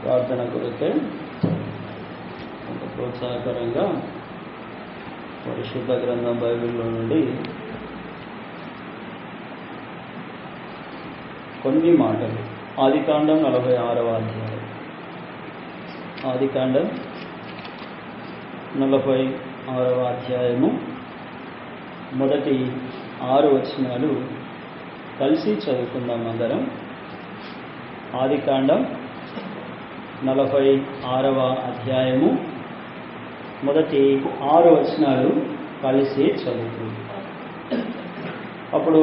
ప్రార్థన కొరకే కొంత ప్రోత్సాహకరంగా పరిశుద్ధ గ్రంథం బైబిల్లో నుండి కొన్ని మాటలు. ఆదికాండం 46వ అధ్యాయం. ఆదికాండం 46వ అధ్యాయము మొదటి 6 వచనాలు కలిసి చదువుకుందాం అందరం. ఆదికాండం 46వ అధ్యాయము మొదటి 6 వచనాలు కలిసి చదువుకుందాం. అప్పుడు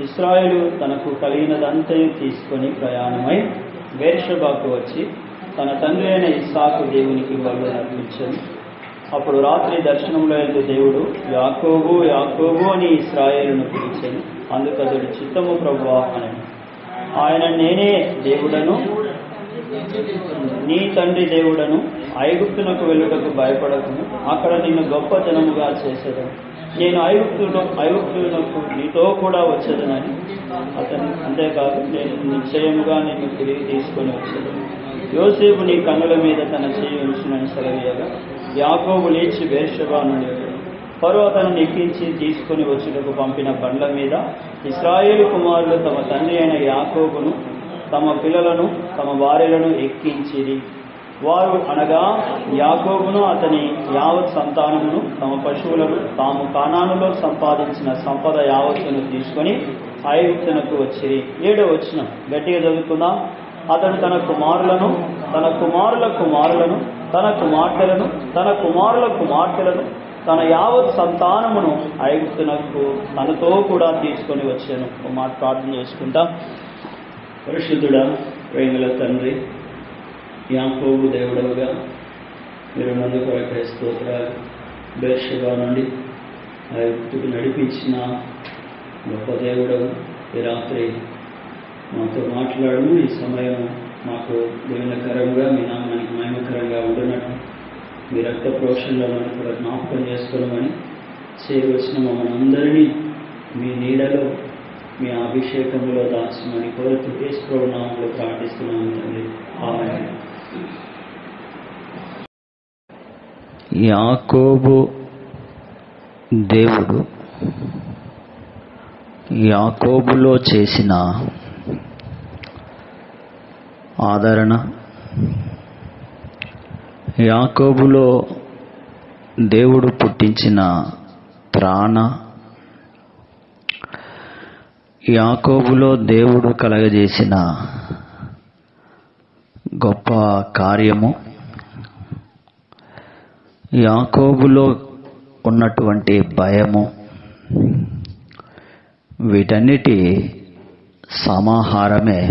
ఇశ్రాయేలు తనకు కలిగినదంతయు తీసుకొని ప్రయాణమై బెర్షెబాకు వచ్చి తన తండ్రి అయిన ఇస్సాకు దేవునికి బలులు అర్పించాడు. అప్పుడు రాత్రి దర్శనంలో ఎందు దేవుడు యాకోబు యాకోబు అని ఇశ్రాయేలును పిలిచాడు. అందుకు అతడు చిత్తము ప్రభువా అని. ఆయన నేనే దేవుడను, నీ తండ్రి దేవుడను, ఐగుప్తునకు వెళ్ళుటకు భయపడకును, అక్కడ నిన్ను గొప్ప జనముగా చేసేదను, నేను ఐగుప్తునకు నీతో కూడా వచ్చేదనని అతను. అంతేకాదు, నేను నిశ్చయముగా నిన్ను తిరిగి తీసుకొని వచ్చేదను. యోసేపు నీ కన్నుల మీద తన చేయి ఉంచునని సెలవీయగా యాకోబు లేచి బెర్షెబా నుండి ఫరో అతను ఎక్కించి తీసుకొని వచ్చుటకు పంపిన బండ్ల మీద ఇశ్రాయేలు కుమారులు తమ తండ్రి అయిన యాకోబును, తమ పిల్లలను, తమ భార్యలను ఎక్కించిరి. వారు అనగా యాకోబును అతని యావత్ సంతానమును, తమ పశువులను, తాము కానానులో సంపాదించిన సంపద యావత్తును తీసుకొని ఐగుప్తునకు వచ్చిరి. 7వ వచనం గట్టిగా చదువుకుందాం. అతడు తన కుమారులను, తన కుమారుల కుమారులను, తన కుమార్తెలను, తన కుమారుల కుమార్తెలను, తన యావత్ సంతానమును ఐగుప్తునకు తనతో కూడా తీసుకొని వచ్చాను. ఒక మాట ప్రార్థన చేసుకుంటాం. పరిశుద్ధుడా, ప్రేమల తండ్రి, యాకోబు దేవుడవుగా మీరు నందు కొరకై స్తోత్రాలు. బెర్షెబా నుండి ఐగుప్తుకు నడిపించిన గొప్ప దేవుడవు, ఈ రాత్రి మాతో మాట్లాడము. ఈ సమయం మాకు దీవెనకరంగా, మీ నామానికి మహిమకరంగా ఉంటున్నట్టు మీ రక్త ప్రోక్షణలో మనం కూడా జ్ఞాపకం చేసుకోవమని చేరి వచ్చిన మమ్మల్ని అందరినీ మీ నీడలో, మీ అభిషేకంలో దాచమని కోరుతూ యేసు ప్రభువు నామములో ప్రార్థిస్తున్నాము తండ్రి. ఆమేన్. యాకోబు దేవుడు యాకోబులో చేసిన ఆదరణ, యాకోబులో దేవుడు పుట్టించిన త్రాణ, యాకోబులో దేవుడు కలగజేసిన గొప్ప కార్యము, యాకోబులో ఉన్నటువంటి భయము, వీటన్నిటి సమాహారమే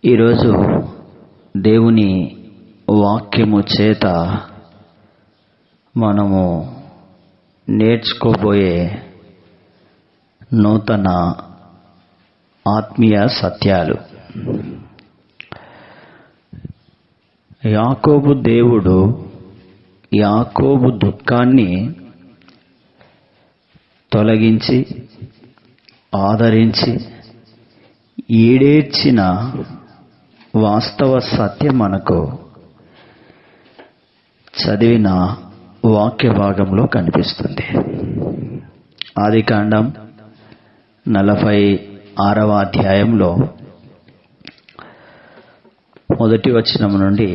ఈరోజు దేవుని వాక్యము చేత మనము నేర్చుకోబోయే నూతన ఆత్మీయ సత్యాలు. యాకోబు దేవుడు యాకోబు దుఃఖాన్ని తొలగించి ఆదరించి ఈడేర్చిన వాస్తవ సత్యం మనకు చదివిన వాక్య భాగంలో కనిపిస్తుంది. ఆదికాండం 46వ అధ్యాయంలో మొదటి వచనం నుండి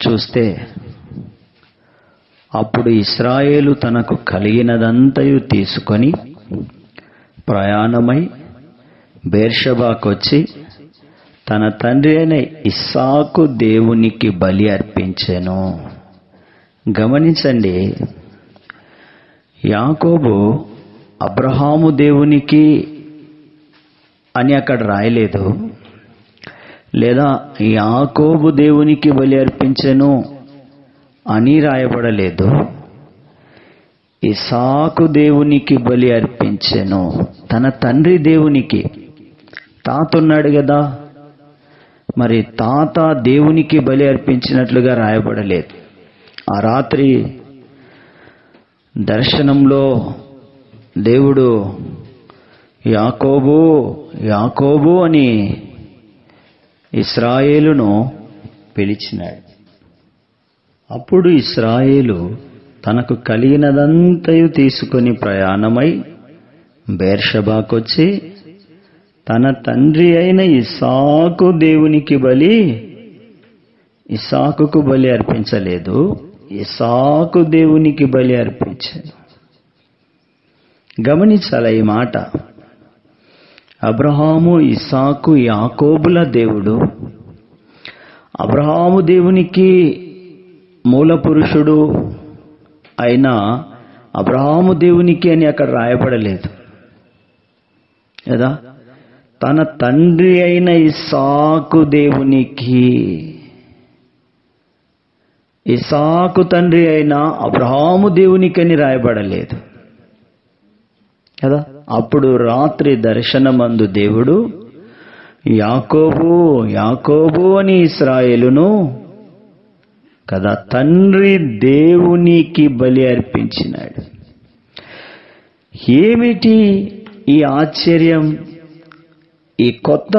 చూస్తే, అప్పుడు ఇశ్రాయేలు తనకు కలిగినదంతయు తీసుకొని ప్రయాణమై బెర్షెబాకొచ్చి తన తండ్రి అయిన ఇస్సాకు దేవునికి బలి అర్పించెను. గమనించండి, యాకోబు అబ్రహాము దేవునికి అని అక్కడ రాయలేదు, లేదా యాకోబు దేవునికి బలి అర్పించెను అని రాయబడలేదు. ఇస్సాకు దేవునికి బలి అర్పించెను, తన తండ్రి దేవునికి. తాత ఉన్నాడు కదా, మరి తాత దేవునికి బలి అర్పించినట్లుగా రాయబడలేదు. ఆ రాత్రి దర్శనంలో దేవుడు యాకోబు యాకోబు అని ఇశ్రాయేలును పిలిచినాడు. అప్పుడు ఇశ్రాయేలు తనకు కలిగినదంతయు తీసుకుని ప్రయాణమై బెర్షెబాకొచ్చి తన తండ్రి అయిన ఇస్సాకుకు బలి అర్పించలేదు, ఇస్సాకు దేవునికి బలి అర్పించాడు. గమనించాలి ఈ మాట. అబ్రహాము, ఇస్సాకు, యాకోబుల దేవుడు. అబ్రహాము దేవునికి మూల పురుషుడు అయినా అబ్రహాము దేవునికి అని అక్కడ రాయబడలేదు కదా. తన తండ్రి అయిన ఇస్సాకు దేవునికి, ఇస్సాకు తండ్రి అయిన అబ్రహాము దేవునికి అని రాయబడలేదు కదా. అప్పుడు రాత్రి దర్శనమందు దేవుడు యాకోబు యాకోబు అని ఇశ్రాయేలును కదా తండ్రి దేవునికి బలి అర్పించినాడు. ఏమిటి ఈ ఆశ్చర్యం, ఈ కొత్త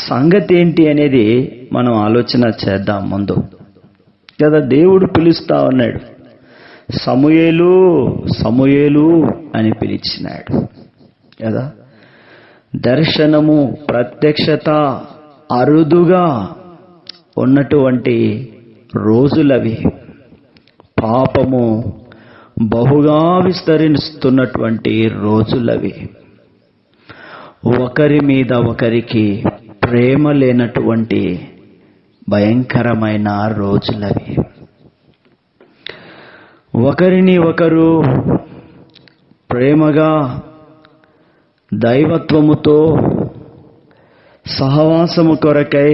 సంగతి ఏంటి అనేది మనం ఆలోచన చేద్దాం ముందు కదా. దేవుడు పిలుస్తా ఉన్నాడు, సమూయేలు సమూయేలు అని పిలిచినాడు కదా. దర్శనము, ప్రత్యక్షత అరుదుగా ఉన్నటువంటి రోజులవి. పాపము బహుగా విస్తరిస్తున్నటువంటి రోజులవి. ఒకరి మీద ఒకరికి ప్రేమ లేనటువంటి భయంకరమైన రోజులవి. ఒకరిని ఒకరు ప్రేమగా దైవత్వముతో సహవాసము కొరకై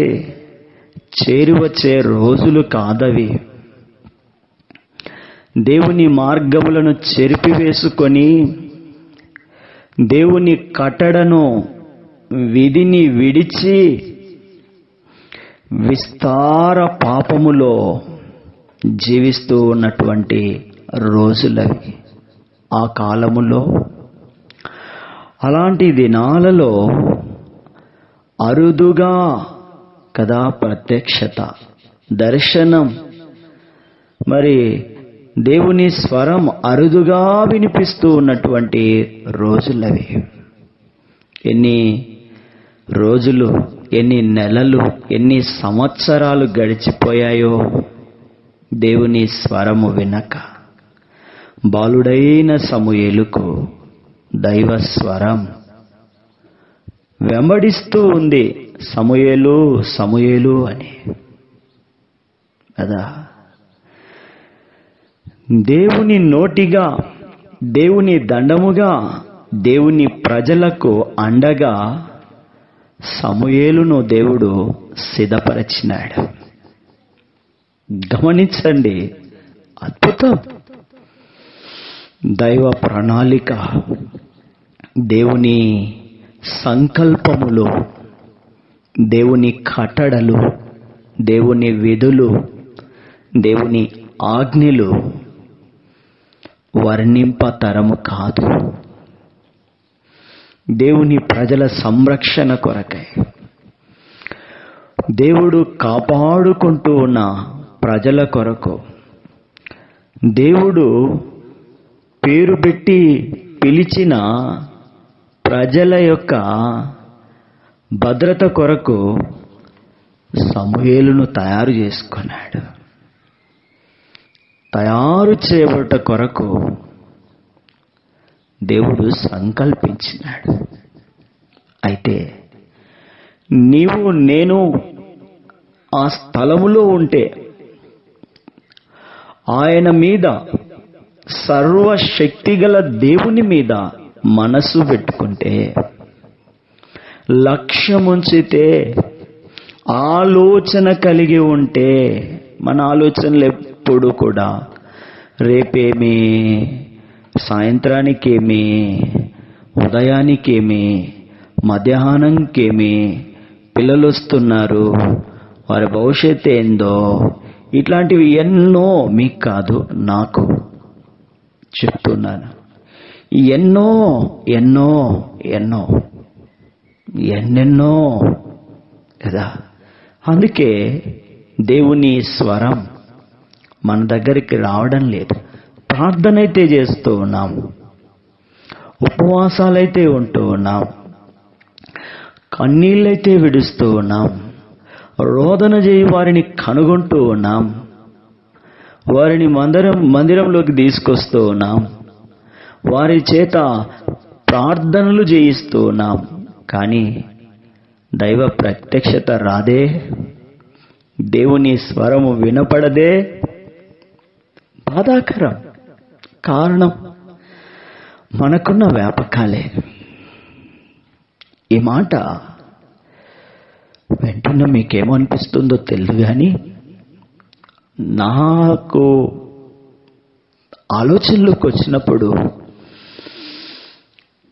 చేరి వచ్చే రోజులు కాదవి. దేవుని మార్గములను చెరిపివేసుకొని దేవుని కట్టడను విధిని విడిచి విస్తార పాపములో జీవిస్తూ ఉన్నటువంటి రోజులవి ఆ కాలములో. అలాంటి దినాలలో అరుదుగా కదా ప్రత్యక్షత, దర్శనం, మరి దేవుని స్వరం అరుదుగా వినిపిస్తూ ఉన్నటువంటి రోజులవి. ఎన్ని రోజులు, ఎన్ని నెలలు, ఎన్ని సంవత్సరాలు గడిచిపోయాయో దేవుని స్వరము వినక. బాలుడైన సమూయేలుకు దైవ స్వరం వెంబడిస్తూ ఉంది, సమూయేలు సమూయేలు అని కదా. దేవుని నోటిగా, దేవుని దండముగా, దేవుని ప్రజలకు అండగా సమూయేలును దేవుడు సిద్ధపరచినాడు. గమనించండి, అద్భుతం. దైవ ప్రణాళిక, దేవుని సంకల్పములు, దేవుని కట్టడలు, దేవుని విధులు, దేవుని ఆజ్ఞలు వర్ణింపతరము కాదు. దేవుని ప్రజల సంరక్షణ కొరకై, దేవుడు కాపాడుకుంటూ ఉన్న ప్రజల కొరకు, దేవుడు పేరు పెట్టి పిలిచిన ప్రజల యొక్క భద్రత కొరకు సమూయేలును తయారు చేసుకున్నాడు. తయారు చేయబడ్డ కొరకు దేవుడు సంకల్పించినాడు. అయితే నీవు నేను ఆ స్థలములో ఉంటే, ఆయన మీద, సర్వశక్తిగల దేవుని మీద మనసు పెట్టుకుంటే, లక్ష్యముంచితే, ఆలోచన కలిగి ఉంటే, మన ఆలోచనలు ఎప్పుడు కూడా రేపేమి, సాయంత్రానికేమి, ఉదయానికేమి, మధ్యాహ్నంకేమి, పిల్లలు వస్తున్నారు, వారి భవిష్యత్తు ఏందో, ఇట్లాంటివి ఎన్నో, మీకు కాదు నాకు చెప్తున్నాను. ఎన్నో ఎన్నో ఎన్నో ఎన్నెన్నో కదా అందుకే దేవుని స్వరం మన దగ్గరికి రావడం లేదు. ప్రార్థన అయితే చేస్తూ ఉన్నాం, ఉపవాసాలైతే ఉంటూ ఉన్నాం, కన్నీళ్ళైతే విడుస్తూ ఉన్నాం, రోదన చేయి వారిని కనుగొంటూ ఉన్నాం, వారిని మందిరంలోకి తీసుకొస్తూ ఉన్నాం, వారి చేత ప్రార్థనలు చేయిస్తూ ఉన్నాం. కానీ దైవ ప్రత్యక్షత రాదే, దేవుని స్వరము వినపడదే. బాధాకరం. కారణం మనకున్న వ్యాపకాలే. ఈ మాట వెంటనే మీకేమనిపిస్తుందో తెలియదు, కానీ నాకు ఆలోచనలోకి వచ్చినప్పుడు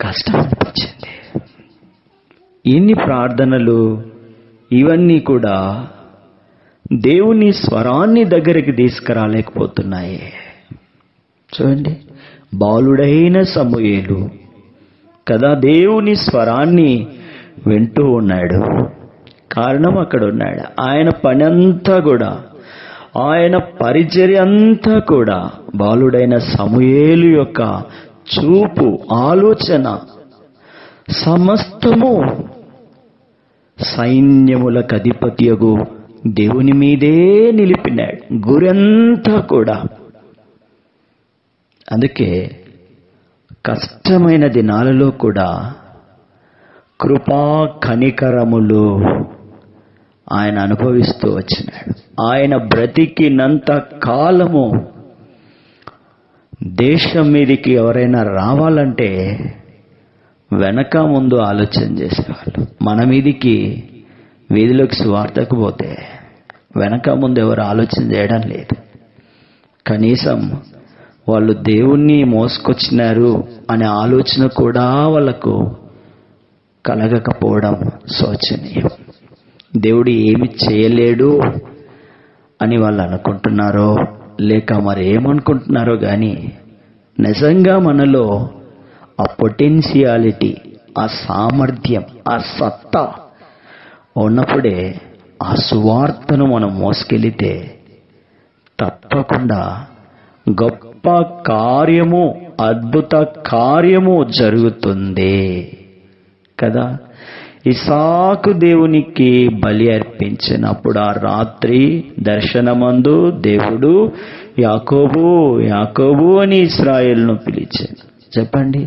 కష్టం అనిపించింది. ఎన్ని ప్రార్థనలు ఇవన్నీ కూడా దేవుని స్వరాన్ని దగ్గరికి తీసుకురాలేకపోతున్నాయి. చూడండి, బాలుడైన సమూయేలు కదా దేవుని స్వరాన్ని వింటూ ఉన్నాడు. కారణం అక్కడ ఉన్నాడు. ఆయన పని అంతా కూడా, ఆయన పరిచర్య అంతా కూడా బాలుడైన సమూయేలు యొక్క చూపు, ఆలోచన సమస్తము సైన్యములకు అధిపతియగు దేవుని మీదే నిలిపినాడు. గురంతా కూడా. అందుకే కష్టమైన దినాలలో కూడా కృపా కనికరములు ఆయన అనుభవిస్తూ వచ్చినాడు. ఆయన బ్రతికినంత కాలము దేశం మీదికి ఎవరైనా రావాలంటే వెనక ముందు ఆలోచన చేసేవాళ్ళు. మన మీదికి వీధిలోకి సువార్తకు పోతే వెనక ముందు ఎవరు ఆలోచన చేయడం లేదు. కనీసం వాళ్ళు దేవుణ్ణి మోసుకొచ్చినారు అనే ఆలోచన కూడా వాళ్ళకు కలగకపోవడం శోచనీయం. దేవుడు ఏమి చేయలేడు అని వాళ్ళు అనుకుంటున్నారో లేక మరి ఏమనుకుంటున్నారో కానీ నిజంగా మనలో ఆ పొటెన్షియాలిటీ, ఆ సామర్థ్యం, ఆ సత్తా ఉన్నప్పుడే ఆ సువార్తను మనం మోసుకెళితే తప్పకుండా గొప్ప కార్యము, అద్భుత కార్యము జరుగుతుంది కదా. ఇసాకు దేవునికి బలి అర్పించినప్పుడు ఆ రాత్రి దర్శనమందు దేవుడు యాకోబు యాకోబు అని ఇశ్రాయేలును పిలిచాడు. చెప్పండి,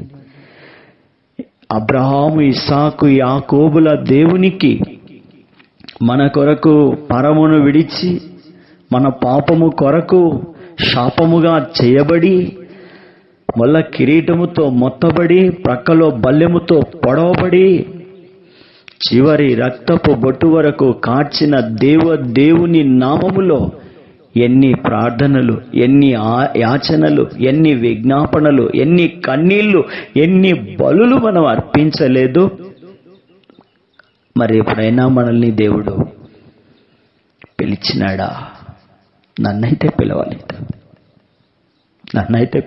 అబ్రహాము, ఇస్సాకు, యాకోబుల దేవునికి మన కొరకు పరమును విడిచి మన పాపము కొరకు శాపముగా చేయబడి మొల్ల కిరీటముతో మొత్తబడి ప్రక్కలో బల్లెముతో పొడవబడి చివరి రక్తపు బొట్టు వరకు కార్చిన దేవుని నామములో ఎన్ని ప్రార్థనలు, ఎన్ని యాచనలు, ఎన్ని విజ్ఞాపనలు, ఎన్ని కన్నీళ్లు, ఎన్ని బలులు మనం అర్పించలేదు. మరి ఎప్పుడైనా మనల్ని దేవుడు పిలిచినాడా? నన్నైతే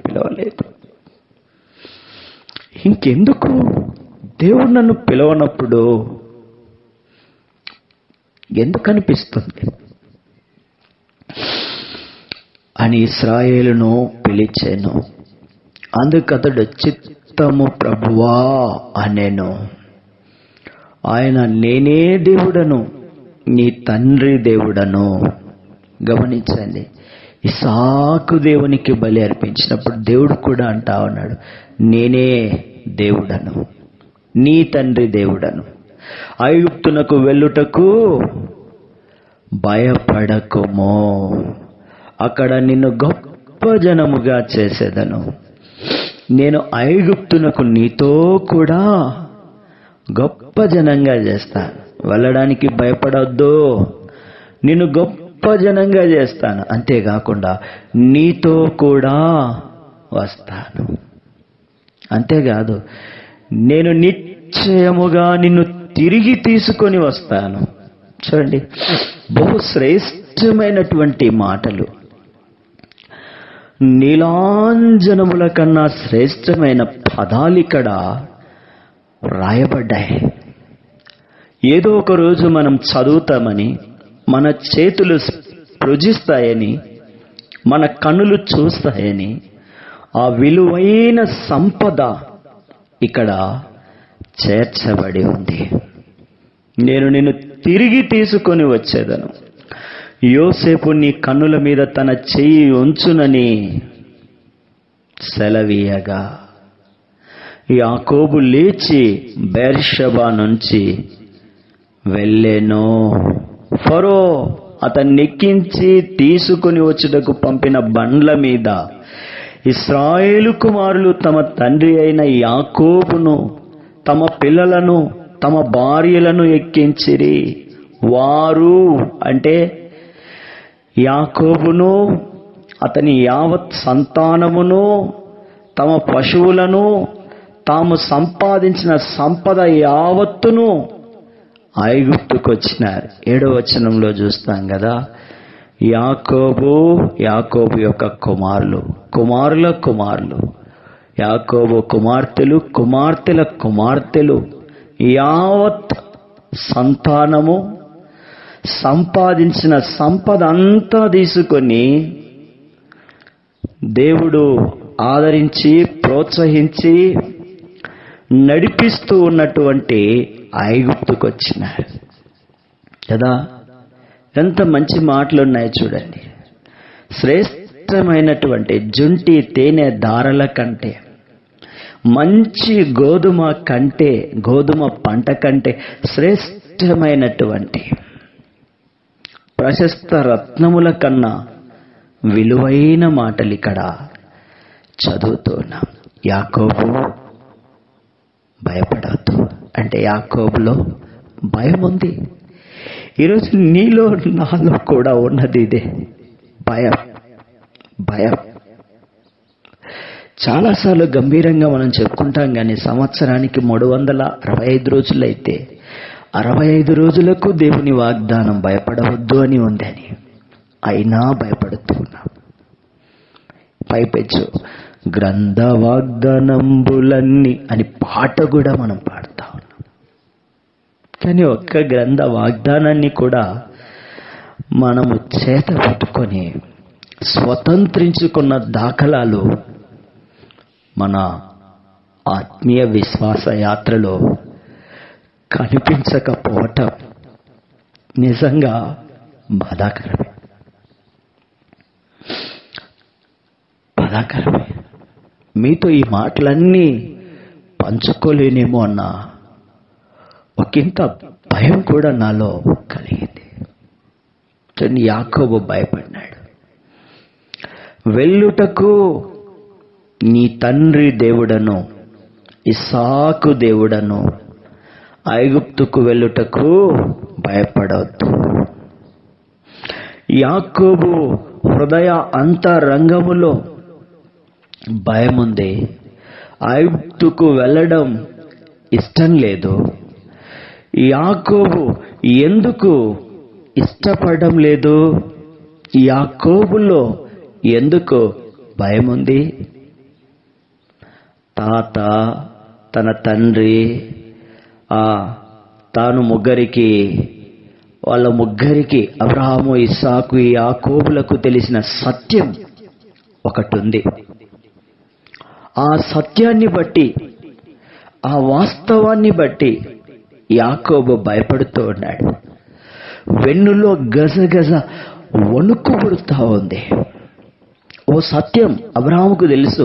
పిలవలేదు. ఇంకెందుకు దేవుడు నన్ను పిలవనప్పుడు ఎందుకు అనిపిస్తుంది అని ఇశ్రాయేలును పిలిచాను. అందుకతడు చిత్తము ప్రభువా అనేను. ఆయన నేనే దేవుడను, నీ తండ్రి దేవుడను. గమనించండి, ఇస్సాకు దేవునికి బలి అర్పించినప్పుడు దేవుడు కూడా అంటా ఉన్నాడు, నేనే దేవుడను, నీ తండ్రి దేవుడను. ఐగుప్తునకు వెళ్ళుటకు భయపడకుము, అక్కడ నిన్ను గొప్ప జనముగా చేసేదను. నేను ఐగుప్తునకు నీతో కూడా గొప్ప జనంగా చేస్తాను. వెళ్ళడానికి భయపడొద్దు, నిన్ను గొప్ప జనంగా చేస్తాను. అంతేకాకుండా నీతో కూడా వస్తాను. అంతేకాదు, నేను నిశ్చయముగా నిన్ను తిరిగి తీసుకొని వస్తాను. చూడండి, బహు శ్రేష్టమైనటువంటి మాటలు, నీలాంజనముల కన్నా శ్రేష్టమైన పదాలు ఇక్కడ రాయబడ్డాయి. ఏదో ఒక రోజు మనం చదువుతామని, మన చేతులు స్పృశిస్తాయని, మన కన్నులు చూస్తాయని ఆ విలువైన సంపద ఇక్కడ చేర్చబడి ఉంది. నేను నిన్ను తిరిగి తీసుకొని వచ్చేదను. యోసేపు నీ కన్నుల మీద తన చెయ్యి ఉంచునని సెలవీయగా యాకోబు లేచి బెర్షెబా నుంచి వెళ్ళెను. ఫరో అతన్ని ఎక్కించి తీసుకుని వచ్చుటకు పంపిన బండ్ల మీద ఇశ్రాయేలు కుమారులు తమ తండ్రి అయిన యాకోబును, తమ పిల్లలను, తమ భార్యలను ఎక్కించిరి. వారు అంటే యాకోబును, అతని యావత్ సంతానమును, తమ పశువులను, తాము సంపాదించిన సంపద యావత్తును ఐగుప్తుకు వచ్చినారు. 7వ వచనంలో చూస్తాం కదా, యాకోబు యొక్క కుమారుల కుమారులు, యాకోబు కుమార్తెలు, కుమార్తెల కుమార్తెలు, యావత్ సంతానము సంపాదించిన సంపద అంతా తీసుకొని దేవుడు ఆదరించి ప్రోత్సహించి నడిపిస్తూ ఉన్నటువంటి ఐగుప్తుకు వచ్చినారు కదా. ఎంత మంచి మాటలు ఉన్నాయి చూడండి. శ్రేష్టమైనటువంటి జుంటి తేనె దారల కంటే, మంచి గోధుమ పంట కంటే శ్రేష్టమైనటువంటి ప్రశస్త రత్నముల కన్నా విలువైన మాటలు ఇక్కడ చదువుతున్నాం. యాకోబు భయపడద్దు అంటే యాకోబులో భయం ఉంది. ఈరోజు నీలో నాలో కూడా ఉన్నది ఇదే భయం. చాలాసార్లు గంభీరంగా మనం చెప్పుకుంటాం, కానీ సంవత్సరానికి 365 రోజులైతే 65 రోజులకు దేవుని వాగ్దానం భయపడవద్దు అని ఉందని, అయినా భయపడుతున్నాం. పైపెచ్చు గ్రంథ వాగ్దానంబులన్నీ అని పాట కూడా మనం పాడుతా ఉన్నాం. కానీ ఒక్క గ్రంథ వాగ్దానాన్ని కూడా మనము చేత పట్టుకొని స్వతంత్రించుకున్న దాఖలాలు మన ఆత్మీయ విశ్వాస యాత్రలో కనిపించకపోవటం నిజంగా బాధాకరమే. మీతో ఈ మాటలన్నీ పంచుకోలేనేమో అన్న ఒకంత భయం కూడా నాలో కలిగింది. యాకోబు భయపడినాడు. వెళ్ళుటకు నీ తండ్రి దేవుడను ఇస్సాకు దేవుడను ఐగుప్తుకు వెళ్ళుటకు భయపడవద్దు. యాకోబు హృదయ అంతరంగములో భయముంది. ఐగుప్తుకు వెళ్ళడం ఇష్టం లేదు. యాకోబు ఎందుకు ఇష్టపడడం లేదు? యాకోబులో ఎందుకు భయముంది? తాత తన తండ్రి తాను వాళ్ళ ముగ్గురికి అబ్రహాము, ఇస్సాకు, యాకోబులకు తెలిసిన సత్యం ఒకటి ఉంది. ఆ సత్యాన్ని బట్టి, ఆ వాస్తవాన్ని బట్టి యాకోబు భయపడుతూ ఉన్నాడు. వెన్నులో గజగజ వణుకు పుడుతూ ఉంది. ఓ సత్యం అబ్రహాముకు తెలుసు,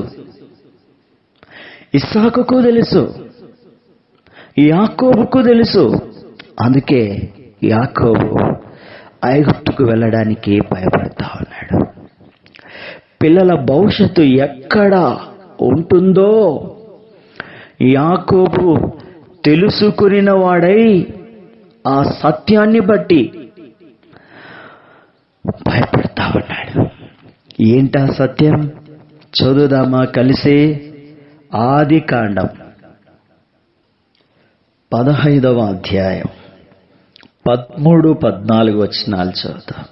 ఇస్సాకుకు తెలుసు, యాకోబుకు తెలుసు. అందుకే యాకోబు ఐగుప్తుకు వెళ్ళడానికి భయపడతా ఉన్నాడు. పిల్లల భవిష్యత్తు ఎక్కడ ఉంటుందో యాకోబు తెలుసుకున్న వాడై ఆ సత్యాన్ని బట్టి భయపడతా ఉన్నాడు. ఏంటా సత్యం? చదువుదామా కలిసి? ఆదికాండం 15వ అధ్యాయం 13-14 వచనాలు చదువుతాం.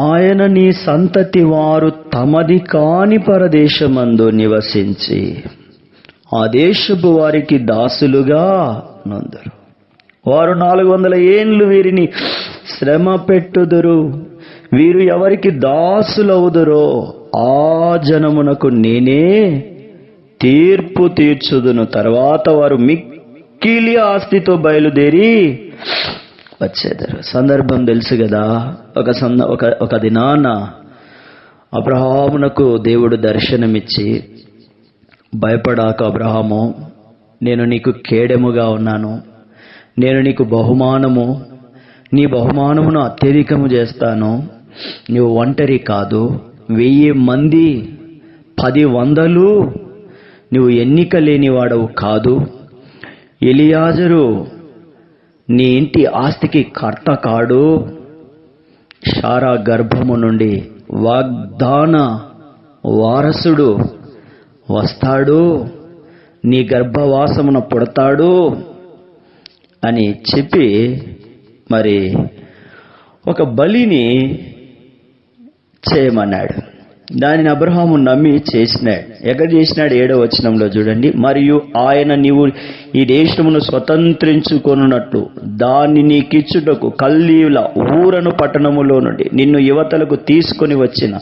ఆయన నీ సంతతి వారు తమది కాని పరదేశమందు నివసించి ఆ దేశపు వారికి దాసులుగా నొందరు. వారు 400 ఏండ్లు వీరిని శ్రమ పెట్టుదురు. వీరు ఎవరికి దాసులవుదురో ఆ జనమునకు నేనే తీర్పు తీర్చుదును. తర్వాత వారు మిక్కిలి ఆస్తితో బయలుదేరి వచ్చేదారు. సందర్భం తెలుసు కదా. ఒక దినాన అబ్రహామునకు దేవుడు దర్శనమిచ్చి, భయపడాక అబ్రహాము, నేను నీకు కేడెముగా ఉన్నాను, నేను నీకు బహుమానము, నీ బహుమానమును అత్యధికము చేస్తాను, నువ్వు ఒంటరి కాదు, 1000 మంది 10 నువ్వు ఎన్నిక లేనివాడవు కాదు, ఎలియాజరు నీ ఇంటి ఆస్తికి కర్త కాడు, శారా గర్భము నుండి వాగ్దాన వారసుడు వస్తాడు, నీ గర్భవాసమున పుడతాడు అని చెప్పి మరి ఒక బలిని చేయమన్నాడు. దానిని అబ్రహాము నమ్మి చేసినాడు. ఎక్కడ చేసినాడు? 7వ వచనంలో చూడండి. మరియు ఆయన నీవు ఈ దేశమును స్వతంత్రించుకొనున్నట్లు దాన్ని నీకిచ్చుటకు కల్దీయుల ఊరను పట్టణములో నుండి నిన్ను యువతలకు తీసుకొని వచ్చిన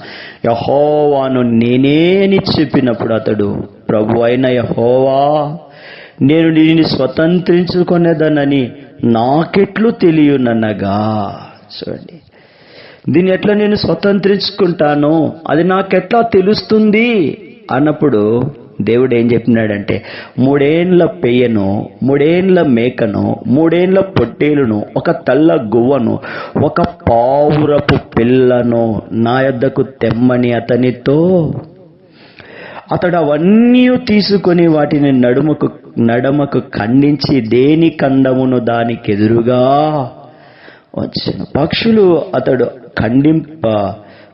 యెహోవాను నేనేని చెప్పినప్పుడు అతడు, ప్రభు అయిన యెహోవా, నేను నిన్ను స్వతంత్రించుకొనేదనని నాకెట్లు తెలియననగా. చూడండి, దీన్ని ఎట్లా నేను స్వతంత్రించుకుంటాను, అది నాకెట్లా తెలుస్తుంది అన్నప్పుడు దేవుడు ఏం చెప్పినాడంటే, 3 ఏండ్ల పెయ్యను, 3 ఏండ్ల మేకను, 3 ఏండ్ల పొట్టేలును, ఒక తెల్ల గువ్వను, ఒక పావురపు పిల్లను నా యొద్దకు తెమ్మని అతనితో. అతడు అవన్నీ తీసుకొని వాటిని నడుమకు ఖండించి దేని కండమును దానికి ఎదురుగా వచ్చాను.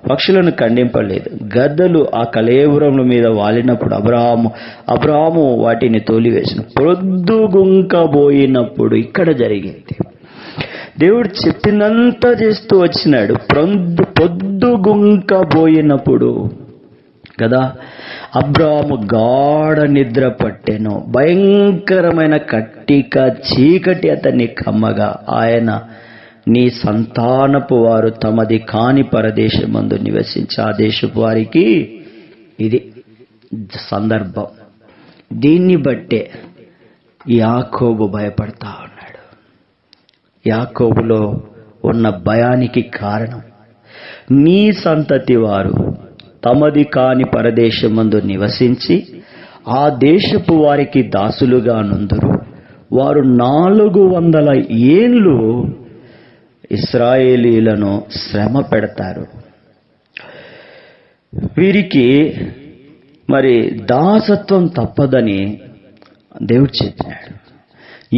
పక్షులను ఖండింపలేదు. గద్దలు ఆ కళేబరముల మీద వాలినప్పుడు అబ్రహాము వాటిని తోలివేసిన. పొద్దుగుంకబోయినప్పుడు ఇక్కడ జరిగింది. దేవుడు చెప్పిందంతా చేస్తూ వచ్చినాడు. పొద్దుగుంకబోయినప్పుడు కదా అబ్రాహాము గాఢ నిద్ర పట్టెను. భయంకరమైన కట్టిక చీకటి అతన్ని కమ్మగా ఆయన, నీ సంతానపు వారు తమది కాని పరదేశమందు నివసించి ఆ దేశపు వారికి ఇది సందర్భం. దీన్ని బట్టే యాకోబు భయపడతా ఉన్నాడు. యాకోబులో ఉన్న భయానికి కారణం, నీ సంతతి వారు తమది కాని పరదేశమందు నివసించి ఆ దేశపు వారికి దాసులుగా నుందురు. వారు 400 ఏండ్లు ఇశ్రాయేలీలను శ్రమ పెడతారు. వీరికి మరి దాసత్వం తప్పదని దేవుడు చెప్పినాడు.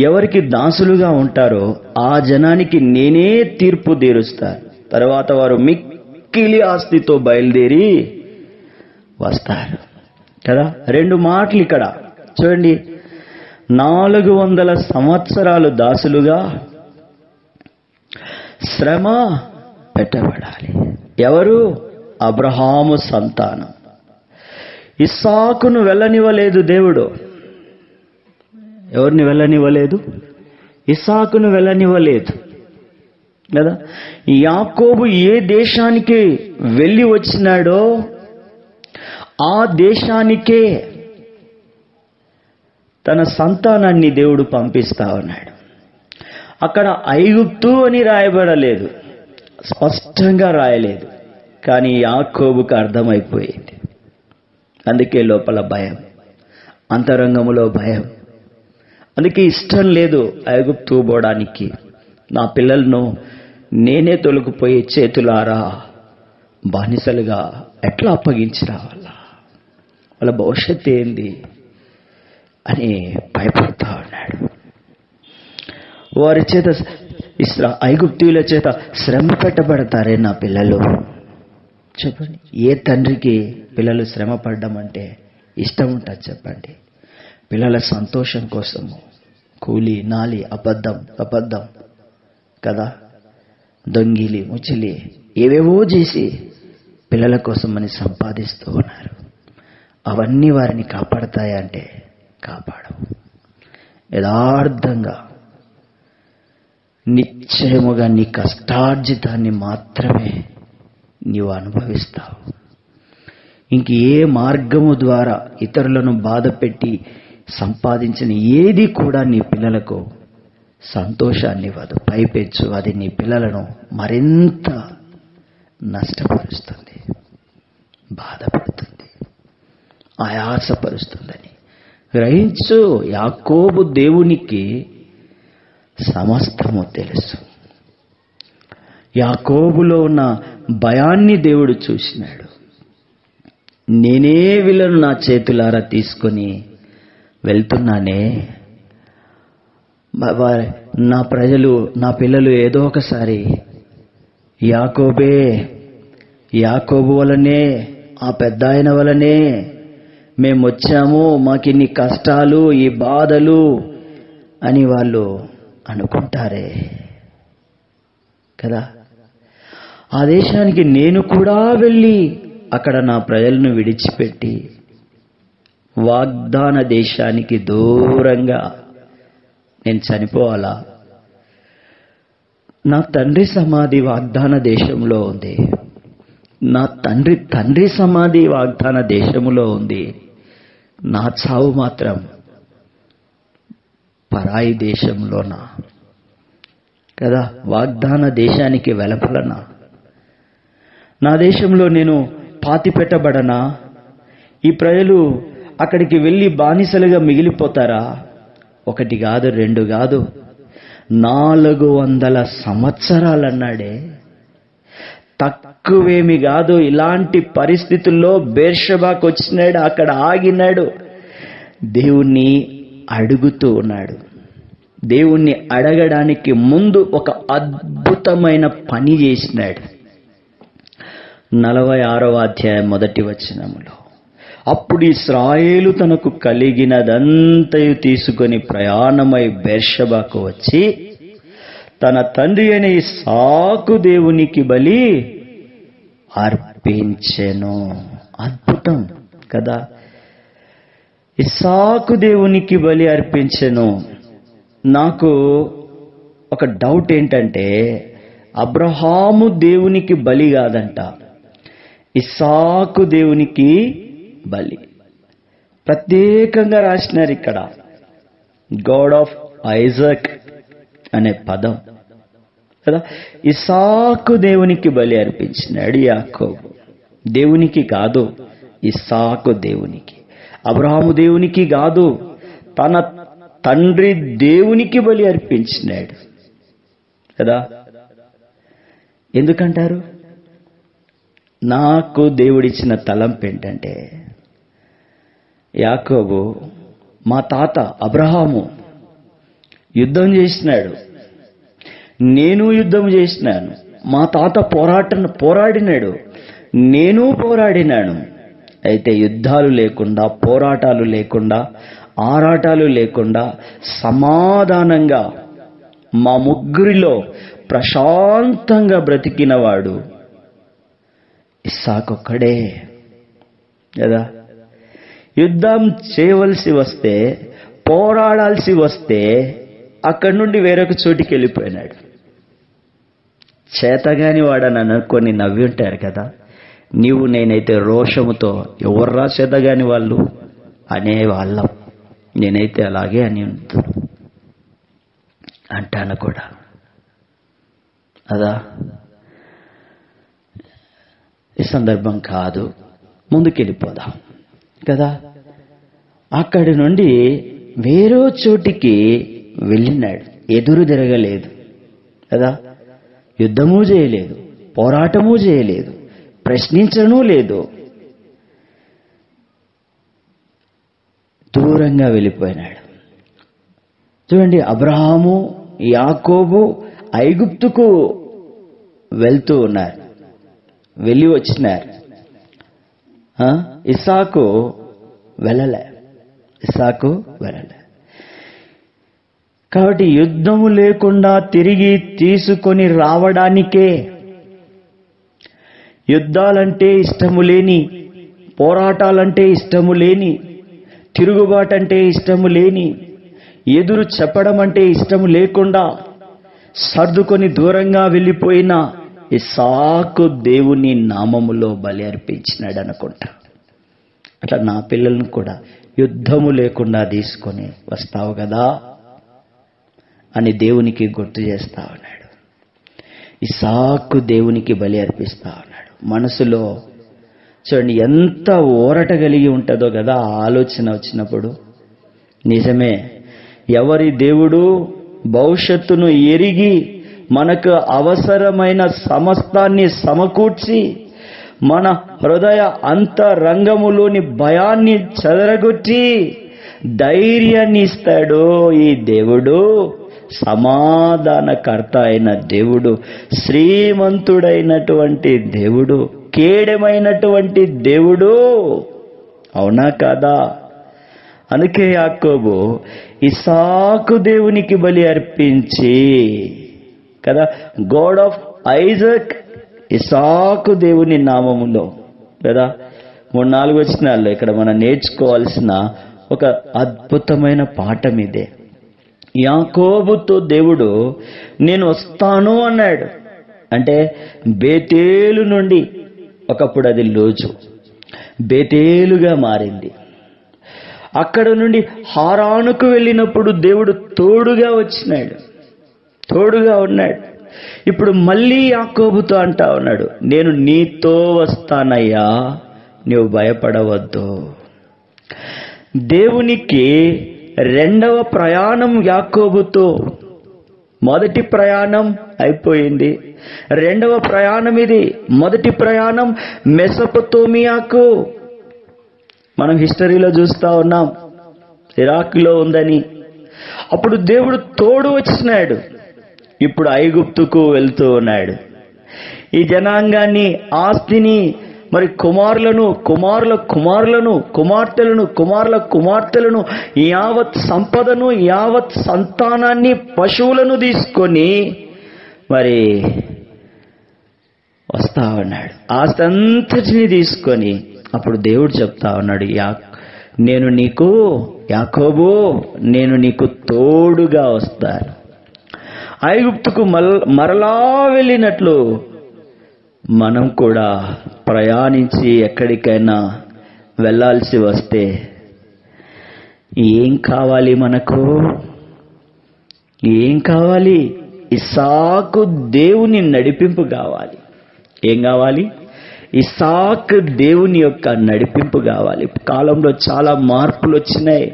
ఎవరికి దాసులుగా ఉంటారో ఆ జనానికి నేనే తీర్పు తీరుస్తాను. తర్వాత వారు మిక్కిలి ఆస్తితో బయలుదేరి వస్తారు కదా. 2 మాటలు ఇక్కడ చూడండి. 400 సంవత్సరాలు దాసులుగా శ్రమ పెట్టబడాలి. ఎవరు? అబ్రహాము సంతానం. ఇస్సాకును వెళ్ళనివ్వలేదు దేవుడు. ఎవరిని వెళ్ళనివ్వలేదు? ఇస్సాకును వెళ్ళనివ్వలేదు కదా. యాకోబు ఏ దేశానికి వెళ్ళి వచ్చినాడో ఆ దేశానికే తన సంతానాన్ని దేవుడు పంపిస్తా ఉన్నాడు. అక్కడ ఐగుప్తు అని రాయబడలేదు, స్పష్టంగా రాయలేదు. కానీ యాకోబుకు అర్థమైపోయింది. అందుకే లోపల భయం, అంతరంగములో భయం. అందుకే ఇష్టం లేదు ఐగుప్తు పోవడానికి. నా పిల్లలను నేనే తొలగిపోయి చేతులారా బానిసలుగా ఎట్లా అప్పగించి రావాలా, వాళ్ళ భవిష్యత్తు ఏంది అని భయపడతా ఉన్నాడు. వారి చేత ఐగుప్తీయుల చేత శ్రమ పెట్టబడతారే నా పిల్లలు. చెప్పండి, ఏ తండ్రికి పిల్లలు శ్రమ పడడం అంటే ఇష్టం ఉంటుంది చెప్పండి? పిల్లల సంతోషం కోసము కూలి నాలి అబద్ధం కదా, దొంగిలి ముచ్చిలి ఏవేవో చేసి పిల్లల కోసం అని సంపాదిస్తూ ఉన్నారు. అవన్నీ వారిని కాపాడతాయంటే కాపాడవు. యథార్థంగా నిశ్చయముగా నీ కష్టార్జితాన్ని మాత్రమే నీవు అనుభవిస్తావు. ఇంక ఏ మార్గము ద్వారా ఇతరులను బాధపెట్టి సంపాదించిన ఏది కూడా నీ పిల్లలకు సంతోషాన్ని ఇవ్వదు. పైపెచ్చు అది నీ పిల్లలను మరింత నష్టపరుస్తుంది, బాధపడుతుంది, ఆయాసపరుస్తుందని గ్రహించు. యాకోబు దేవునికి సమస్తము తెలుసు. యాకోబులో ఉన్న భయాన్ని దేవుడు చూసినాడు. నేనే వీళ్ళను నా చేతులారా తీసుకొని వెళ్తున్నానే, నా ప్రజలు, నా పిల్లలు ఏదో ఒకసారి యాకోబు వలనే, ఆ పెద్ద ఆయన వలనే మేము వచ్చాము, మాకిన్ని కష్టాలు, ఈ బాధలు అని వాళ్ళు అనుకుంటారే కదా. ఆ దేశానికి నేను కూడా వెళ్ళి అక్కడ నా ప్రజలను విడిచిపెట్టి వాగ్దాన దేశానికి దూరంగా నేను చనిపోవాలా? నా తండ్రి సమాధి వాగ్దాన దేశంలో ఉంది, నా తండ్రి సమాధి వాగ్దాన దేశంలో ఉంది. నా చావు మాత్రం పరాయి దేశంలోనా కదా? వాగ్దాన దేశానికి వెలపలనా? నా దేశంలో నేను పాతి పెట్టబడనా? ఈ ప్రజలు అక్కడికి వెళ్ళి బానిసలుగా మిగిలిపోతారా? 1 కాదు 2 కాదు 400 సంవత్సరాలన్నాడే. తక్కువేమి కాదు. ఇలాంటి పరిస్థితుల్లో బేర్షబాకు వచ్చినాడు, అక్కడ ఆగినాడు, దేవుణ్ణి అడుగుతూ ఉన్నాడు. దేవుణ్ణి అడగడానికి ముందు ఒక అద్భుతమైన పని చేసినాడు. 46వ అధ్యాయం 1వ వచనములో, అప్పుడు ఇశ్రాయేలు తనకు కలిగినదంతయు తీసుకొని ప్రయాణమై బెర్షెబాకు వచ్చి తన తండ్రి అయిన ఇస్సాకు దేవునికి బలి అర్పించెను. అద్భుతం కదా. ఇస్సాకు దేవునికి బలి అర్పించెను. నాకు ఒక డౌట్ ఏంటంటే, అబ్రహాము దేవునికి బలి కాదంట, ఇస్సాకు దేవునికి బలి. ప్రత్యేకంగా రాసినారు ఇక్కడ, గాడ్ ఆఫ్ ఐజాక్ అనే పదం కదా. ఇస్సాకు దేవునికి బలి అర్పించినాడు యాకోబు. దేవునికి కాదు, ఇస్సాకు దేవునికి. అబ్రహాము దేవునికి కాదు, తన తండ్రి దేవునికి బలి అర్పించినాడు కదా. ఎందుకంటారు? నాకు దేవుడిచ్చిన తలంపు ఏంటంటే, యాకోబు మా తాత అబ్రహాము యుద్ధం చేసినాడు, నేను యుద్ధం చేసినాను. మా తాత పోరాడినాడు, నేను పోరాడినాను. అయితే యుద్ధాలు లేకుండా, పోరాటాలు లేకుండా, ఆరాటాలు లేకుండా సమాధానంగా మా ముగ్గురిలో ప్రశాంతంగా బ్రతికినవాడు ఇస్సాకొక్కడే కదా. యుద్ధం చేయవలసి వస్తే, పోరాడాల్సి వస్తే అక్కడి నుండి వేరొక చోటికి వెళ్ళిపోయినాడు. చేతగాని వాడని అనుకొని నవ్వి ఉంటారు కదా. నీవు నేనైతే రోషముతో ఎవర్రా చేతగాని వాళ్ళు అనేవాళ్ళం. నేనైతే అలాగే అని అంటాను కూడా అదా. ఈ సందర్భం కాదు, ముందుకెళ్ళిపోదాం కదా. అక్కడి నుండి వేరే చోటికి వెళ్ళినాడు. ఎదురు తిరగలేదు కదా, యుద్ధము చేయలేదు, పోరాటము చేయలేదు, ప్రశ్నించను లేదు, దూరంగా వెళ్ళిపోయినాడు. చూడండి, అబ్రహాము యాకోబు ఐగుప్తుకు వెళ్తూ ఉన్నారు, వెళ్ళి వచ్చినారు. ఇస్సాకు వెళ్ళలే. కాబట్టి యుద్ధము లేకుండా తిరిగి తీసుకొని రావడానికే, యుద్ధాలంటే ఇష్టము లేని, పోరాటాలంటే ఇష్టము లేని, తిరుగుబాటంటే ఇష్టము లేని, ఎదురు చెప్పడం అంటే ఇష్టము లేకుండా సర్దుకొని దూరంగా వెళ్ళిపోయిన ఇస్సాకు దేవుని నామములో బలి అర్పించినాడు అనుకుంటా. అట్లా నా పిల్లలను కూడా యుద్ధము లేకుండా తీసుకొని వస్తావు కదా అని దేవునికి గుర్తు చేస్తా ఉన్నాడు. ఇస్సాకు దేవునికి బలి అర్పిస్తా ఉన్నాడు. మనసులో చూడండి ఎంత ఊరట కలిగి ఉంటుందో కదా ఆలోచన వచ్చినప్పుడు. నిజమే, ఎవరి దేవుడు భవిష్యత్తును ఎరిగి మనకు అవసరమైన సమస్తాన్ని సమకూర్చి మన హృదయ అంతరంగములోని భయాన్ని చెదరగొట్టి ధైర్యాన్ని ఇస్తాడు ఈ దేవుడు. సమాధానకర్త అయిన దేవుడు, శ్రీమంతుడైనటువంటి దేవుడు, కేడమైనటువంటి దేవుడు. అవునా కాదా? అందుకే యాకోబు ఇస్సాకు దేవునికి బలి అర్పించి కదా, గాడ్ ఆఫ్ ఐజాక్, ఇస్సాకు దేవుని నామములో కదా 3-4 వచనాల్లో ఇక్కడ మనం నేర్చుకోవాల్సిన ఒక అద్భుతమైన పాఠం ఇదే. యాకోబుతో దేవుడు నేను వస్తాను అన్నాడు. అంటే బేతేలు నుండి, ఒకప్పుడు అది లోజు, బేతేలుగా మారింది. అక్కడ నుండి హారానుకు వెళ్ళినప్పుడు దేవుడు తోడుగా వచ్చినాడు, తోడుగా ఉన్నాడు. ఇప్పుడు మళ్ళీ యాకోబుతో అంటా ఉన్నాడు, నేను నీతో వస్తానయ్యా, నువ్వు భయపడవద్దు. దేవునికి రెండవ ప్రయాణం యాకోబుతో. మొదటి ప్రయాణం అయిపోయింది, రెండవ ప్రయాణం ఇది. మొదటి ప్రయాణం మెసొపొతేమియాకు. మనం హిస్టరీలో చూస్తా ఉన్నాం, ఇరాక్లో ఉందని. అప్పుడు దేవుడు తోడు వచ్చినాడు. ఇప్పుడు ఐగుప్తుకు వెళ్తూ ఉన్నాడు. ఈ జనాంగాన్ని, ఆస్తిని, మరి కుమారులను, కుమారుల కుమారులను, కుమార్తెలను, కుమారుల కుమార్తెలను, యావత్ సంపదను, యావత్ సంతానాన్ని, పశువులను తీసుకొని మరి వస్తా ఉన్నాడు. ఆస్తి అంతటిని తీసుకొని అప్పుడు దేవుడు చెప్తా ఉన్నాడు, నేను నీకు, యాకోబు, నేను నీకు తోడుగా వస్తాను. ఐగుప్తుకు మరలా వెళ్ళినట్లు మనం కూడా ప్రయాణించి ఎక్కడికైనా వెళ్ళాల్సి వస్తే ఏం కావాలి మనకు? ఏం కావాలి? ఇస్సాకు దేవుని నడిపింపు కావాలి. ఏం కావాలి? ఇస్సాకు దేవుని యొక్క నడిపింపు కావాలి. కాలంలో చాలా మార్పులు వచ్చినాయి.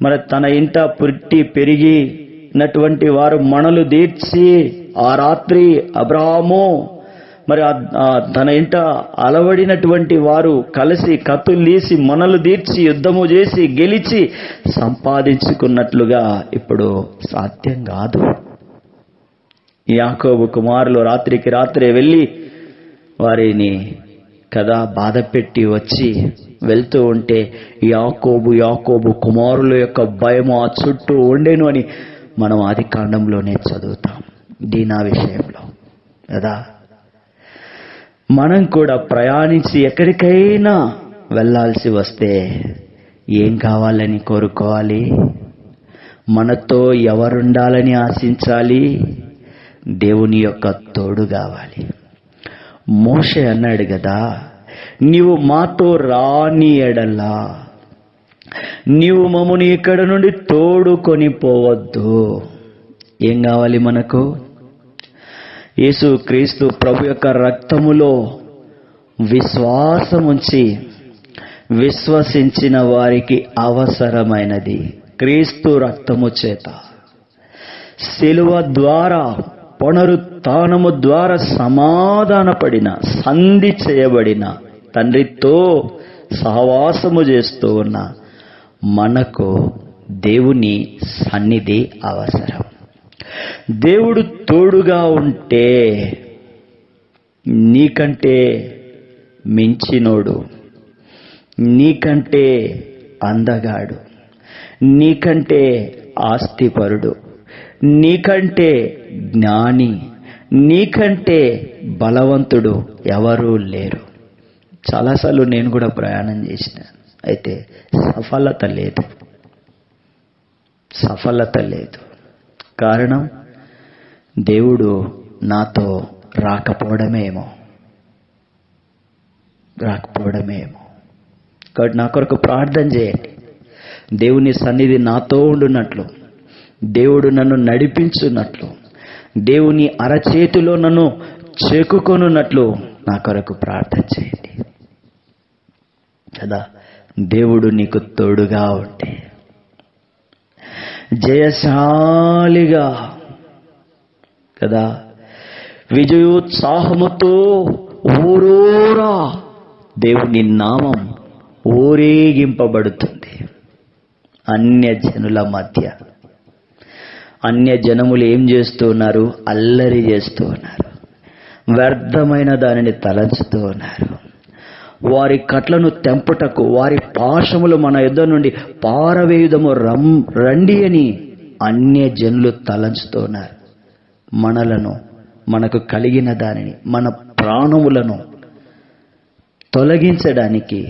మరి తన ఇంట పుట్టి పెరిగినటువంటి వారు మనలు తీర్చి ఆ రాత్రి అబ్రాహాము మరి తన ఇంట అలవడినటువంటి వారు కలిసి కత్తులు తీసి మనలు తీర్చి యుద్ధము చేసి గెలిచి సంపాదించుకున్నట్లుగా ఇప్పుడు సాధ్యం కాదు. యాకోబు కుమారులు రాత్రికి రాత్రే వెళ్ళి వారిని కదా బాధ పెట్టి వచ్చి వెళ్తూ ఉంటే యాకోబు కుమారుల యొక్క భయము ఆ చుట్టూ ఉండేను అని మనం ఆది కాండంలోనే చదువుతాం. దీనా విషయంలో కదా మనం కూడా ప్రయాణించి ఎక్కడికైనా వెళ్ళాల్సి వస్తే ఏం కావాలని కోరుకోవాలి? మనతో ఎవరుండాలని ఆశించాలి? దేవుని యొక్క తోడు కావాలి. మోషే అన్నాడు కదా, నీవు మాతో రాని ఎడలా నీవు మమ్మల్ని ఇక్కడ నుండి తోడుకొని పోవద్దు. ఏం కావాలి మనకు? యేసు క్రీస్తు ప్రభు యొక్క రక్తములో విశ్వాసముంచి విశ్వసించిన వారికి అవసరమైనది క్రీస్తు రక్తము చేత, శిలువ ద్వారా, పునరుత్థానము ద్వారా సమాధానపడిన, సంధి చేయబడిన, తండ్రితో సహవాసము చేస్తూ ఉన్న మనకు దేవుని సన్నిధి అవసరం. దేవుడు తోడుగా ఉంటే నీకంటే మించినోడు, నీకంటే అందగాడు, నీకంటే ఆస్తిపరుడు, నీకంటే జ్ఞాని, నీకంటే బలవంతుడు ఎవరూ లేరు. చాలాసార్లు నేను కూడా ప్రయాణం చేసిన, అయితే సఫలత లేదు. కారణం దేవుడు నాతో రాకపోవడమేమో. కాబట్టి నా కొరకు ప్రార్థన చేయండి. దేవుని సన్నిధి నాతో ఉండున్నట్లు, దేవుడు నన్ను నడిపించున్నట్లు, దేవుని అరచేతిలో నన్ను చెక్కుకొనున్నట్లు నా కొరకు ప్రార్థన చేయండి కదా. దేవుడు నీకు తోడుగా ఉంటే జయశాలిగా కదా, విజయోత్సాహముతో ఊరూరా దేవుని నామం ఊరేగింపబడుతుంది. అన్యజనుల మధ్య అన్యజనములు ఏం చేస్తూ ఉన్నారు? అల్లరి చేస్తూ ఉన్నారు, వ్యర్థమైన దానిని తలంచుతూ ఉన్నారు. వారి కట్లను తెంపుటకు వారి పాశములు మన యుద్ధ నుండి పారవేయుదము రండి అని అన్యజనులు తలంచుతూ ఉన్నారు. మనలను, మనకు కలిగిన దానిని, మన ప్రాణములను తొలగించడానికి,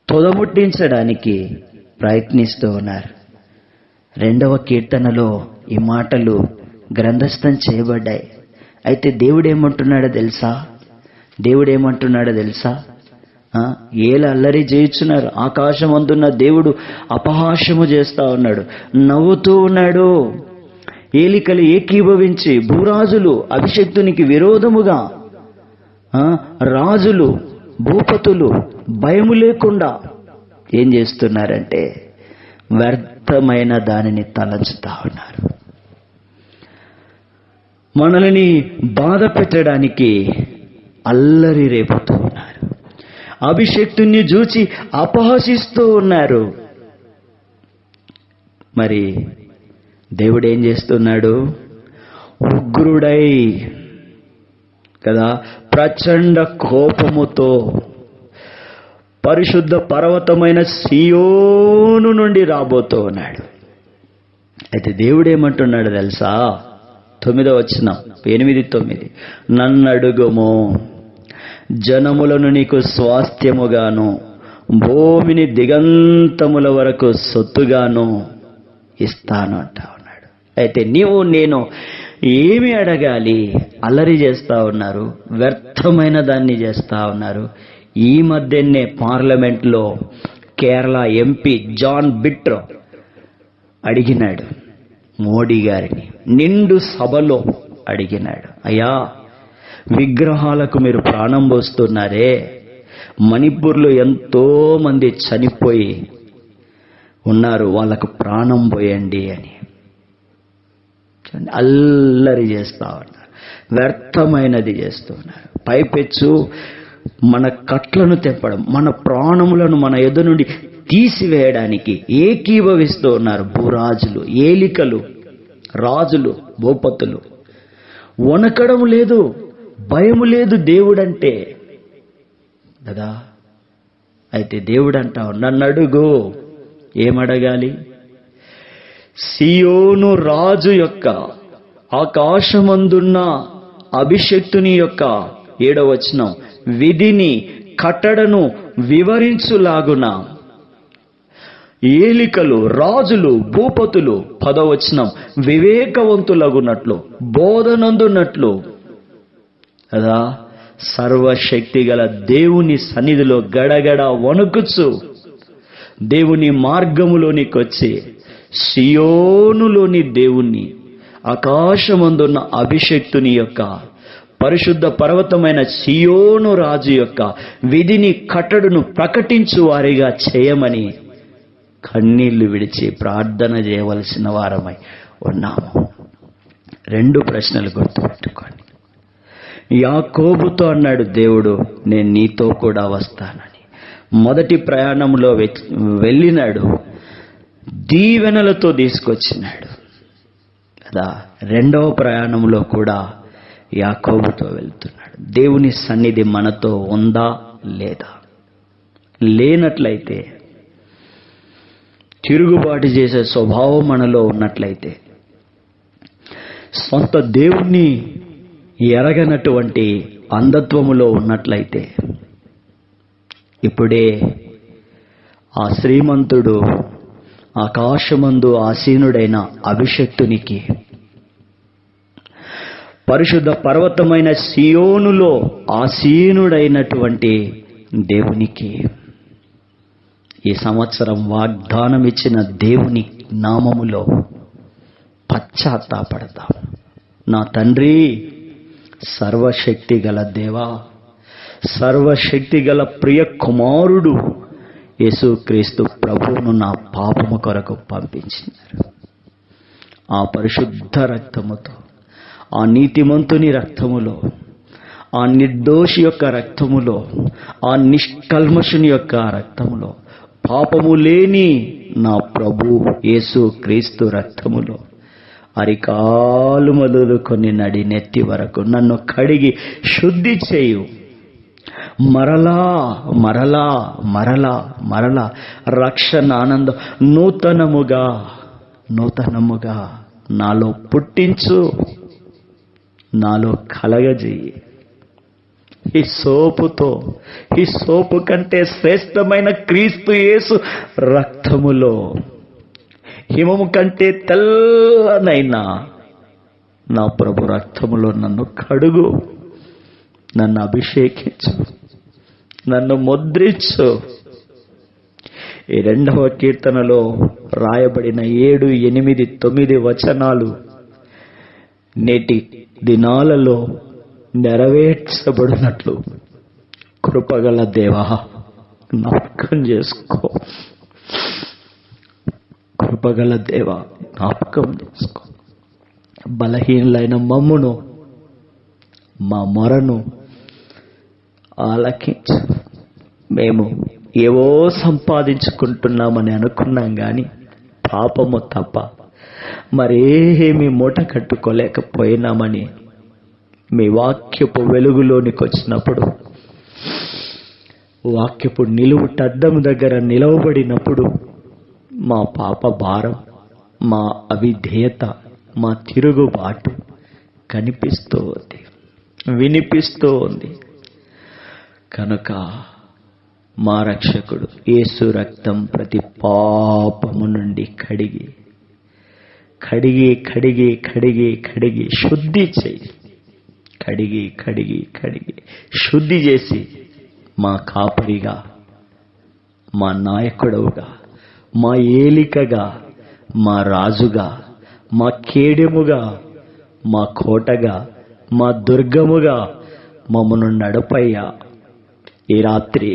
తొదముట్టించడానికి ప్రయత్నిస్తూ ఉన్నారు. 2వ కీర్తనలో ఈ మాటలు గ్రంథస్థం చేయబడ్డాయి. అయితే దేవుడేమంటున్నాడో తెలుసా? ఏల అల్లరి చేయుచున్నారు, ఆకాశం అందున్న దేవుడు అపహాస్యము చేస్తా ఉన్నాడు, నవ్వుతూ ఉన్నాడు. ఏలికలు ఏకీభవించి భూరాజులు అభిషక్తునికి విరోధముగా, రాజులు భూపతులు భయము లేకుండా ఏం చేస్తున్నారంటే వ్యర్థమైన దానిని తలంచుతా ఉన్నారు. మనల్ని బాధ పెట్టడానికి అల్లరి రేపుతూ ఉన్నారు. అభిషక్తుని చూచి అపహసిస్తూ ఉన్నారు. మరి దేవుడు ఏం చేస్తున్నాడు? ఉగ్రుడై కదా, ప్రచండ కోపముతో పరిశుద్ధ పర్వతమైన సియోను నుండి రాబోతూ ఉన్నాడు. అయితే దేవుడు ఏమంటున్నాడు తెలుసా? 9వ వచనం, 8-9, నన్నడుగుము, జనములను నీకు స్వాస్థ్యముగాను భూమిని దిగంతముల వరకు సొత్తుగాను ఇస్తాను అంటా ఉన్నాడు. అయితే నీవు నేను ఏమి అడగాలి? అల్లరి చేస్తా ఉన్నారు, వ్యర్థమైన దాన్ని చేస్తా ఉన్నారు. ఈ మధ్యనే పార్లమెంట్లో కేరళ ఎంపీ జాన్ బిట్రో అడిగినాడు మోడీ గారిని, నిండు సభలో అడిగినాడు, అయ్యా విగ్రహాలకు మీరు ప్రాణం పోస్తున్నారే, మణిపూర్లో ఎంతో మంది చనిపోయి ఉన్నారు, వాళ్ళకు ప్రాణం పోయండి అని. అల్లరి చేస్తా ఉన్నారు, వ్యర్థమైనది చేస్తున్నారు. పైపెచ్చు మన కట్లను తెంపడం, మన ప్రాణములను మన ఎదురు నుండి తీసివేయడానికి ఏకీభవిస్తూ ఉన్నారు భూరాజులు, ఏలికలు, రాజులు, భూపతులు. వణకడం లేదు, భయము లేదు దేవుడంటే కదా. అయితే దేవుడు అంటావు, నన్ను అడుగు. ఏమడగాలి? సియోను రాజు యొక్క, ఆకాశమందున్న అభిషక్తుని యొక్క 7వ వచనం, విధిని కట్టడను వివరించులాగున ఏలికలు, రాజులు, భూపతులు 10వ వచనం, వివేకవంతులగునట్లు బోధనందున్నట్లు కదా. సర్వశక్తి గల దేవుని సన్నిధిలో గడగడ వణుకుచు దేవుని మార్గములోనికి వచ్చి సియోనులోని దేవుణ్ణి, ఆకాశమందున్న అభిషక్తుని యొక్క, పరిశుద్ధ పర్వతమైన సియోను రాజు యొక్క విధిని కట్టడును ప్రకటించు వారిగా చేయమని కన్నీళ్లు విడిచి ప్రార్థన చేయవలసిన వారమై ఉన్నాము. 2 ప్రశ్నలు గుర్తుపెట్టుకోండి. యాకోబుతో అన్నాడు దేవుడు, నేను నీతో కూడా వస్తానని. మొదటి ప్రయాణంలో వెళ్ళినాడు, దీవెనలతో తీసుకొచ్చినాడు కదా. 2వ ప్రయాణంలో కూడా యాకోబుతో వెళ్తున్నాడు. దేవుని సన్నిధి మనతో ఉందా లేదా? లేనట్లయితే, తిరుగుబాటు చేసే స్వభావం మనలో ఉన్నట్లయితే, సొంత దేవుణ్ణి ఎరగనటువంటి అంధత్వములో ఉన్నట్లయితే, ఇప్పుడే ఆ శ్రీమంతుడు, ఆకాశమందు ఆసీనుడైన అభిషక్తునికి పరిశుద్ధ పర్వతమైన సియోనులో ఆసీనుడైనటువంటి దేవునికి ఈ సంవత్సరం వాగ్దానం ఇచ్చిన దేవుని నామములో పశ్చాత్తాపడతాం. నా తండ్రి, సర్వశక్తి గల దేవా, సర్వశక్తి గల ప్రియ కుమారుడు యేసుక్రీస్తు ప్రభువును నా పాపము కొరకు పంపించినారు. ఆ పరిశుద్ధ రక్తముతో, ఆ నీతిమంతుని రక్తములో, ఆ నిర్దోషి యొక్క రక్తములో, ఆ నిష్కల్మషుని యొక్క రక్తములో, పాపము లేని నా ప్రభు యేసుక్రీస్తు రక్తములో అరికాలు మొదలుకొని నడి నెత్తి వరకు నన్ను కడిగి శుద్ధి చేయు. మరలా మరలా మరలా మరలా రక్షణ ఆనందం నూతనముగా నాలో పుట్టించు, నాలో కలగజేయి. ఈ సోపు కంటే శ్రేష్టమైన క్రీస్తు యేసు రక్తములో, హిమము కంటే తెల్లనైనా నా ప్రభు రక్తములో నన్ను కడుగు, నన్ను అభిషేకించు, నన్ను ముద్రించు. ఈ 2వ కీర్తనలో రాయబడిన 7, 8, 9 వచనాలు నేటి దినాలలో నెరవేర్చబడినట్లు కృపగల దేవా జ్ఞాపకం చేసుకో. కృపగల దేవా జ్ఞాపకం చేసుకో. బలహీనులైన మమ్మును, మా మొరను ఆలకించు. మేము ఏవో సంపాదించుకుంటున్నామని అనుకున్నాం కానీ పాపము తప్ప మరేమీ మూట కట్టుకోలేకపోయినామని మీ వాక్యపు వెలుగులోనికి వచ్చినప్పుడు, వాక్యపు నిలువుటద్దం దగ్గర నిలవబడినప్పుడు మా పాప భారం, మా అవిధేయత, మా తిరుగుబాటు కనిపిస్తూ ఉంది, వినిపిస్తూ ఉంది. కనుక మా రక్షకుడు యేసు రక్తం ప్రతి పాపము నుండి కడిగి కడిగి కడిగి కడిగి కడిగి శుద్ధి చేయి. కడిగి కడిగి కడిగి శుద్ధి చేసి మా కాపరిగా, మా నాయకుడవుగా, మా ఏలికగా, మా రాజుగా, మా కేడెముగా, మా కోటగా, మా దుర్గముగా మమ్మను నడపయ్యా. ఈ రాత్రి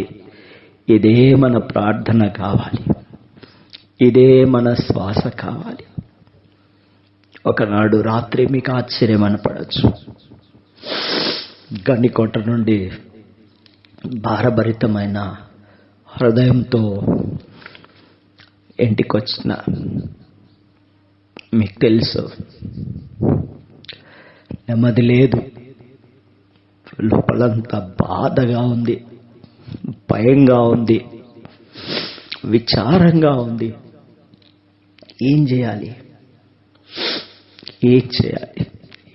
ఇదే మన ప్రార్థన కావాలి, ఇదే మన శ్వాస కావాలి. ఒకనాడు రాత్రి మీకు ఆశ్చర్యం అనపడచ్చు. గనికోట నుండి భారభరితమైన హృదయంతో ఇంటికొచ్చిన మీకు తెలుసు, నెమ్మది లేదు, లోపలంతా బాధగా ఉంది, భయంగా ఉంది, విచారంగా ఉంది. ఏం చేయాలి?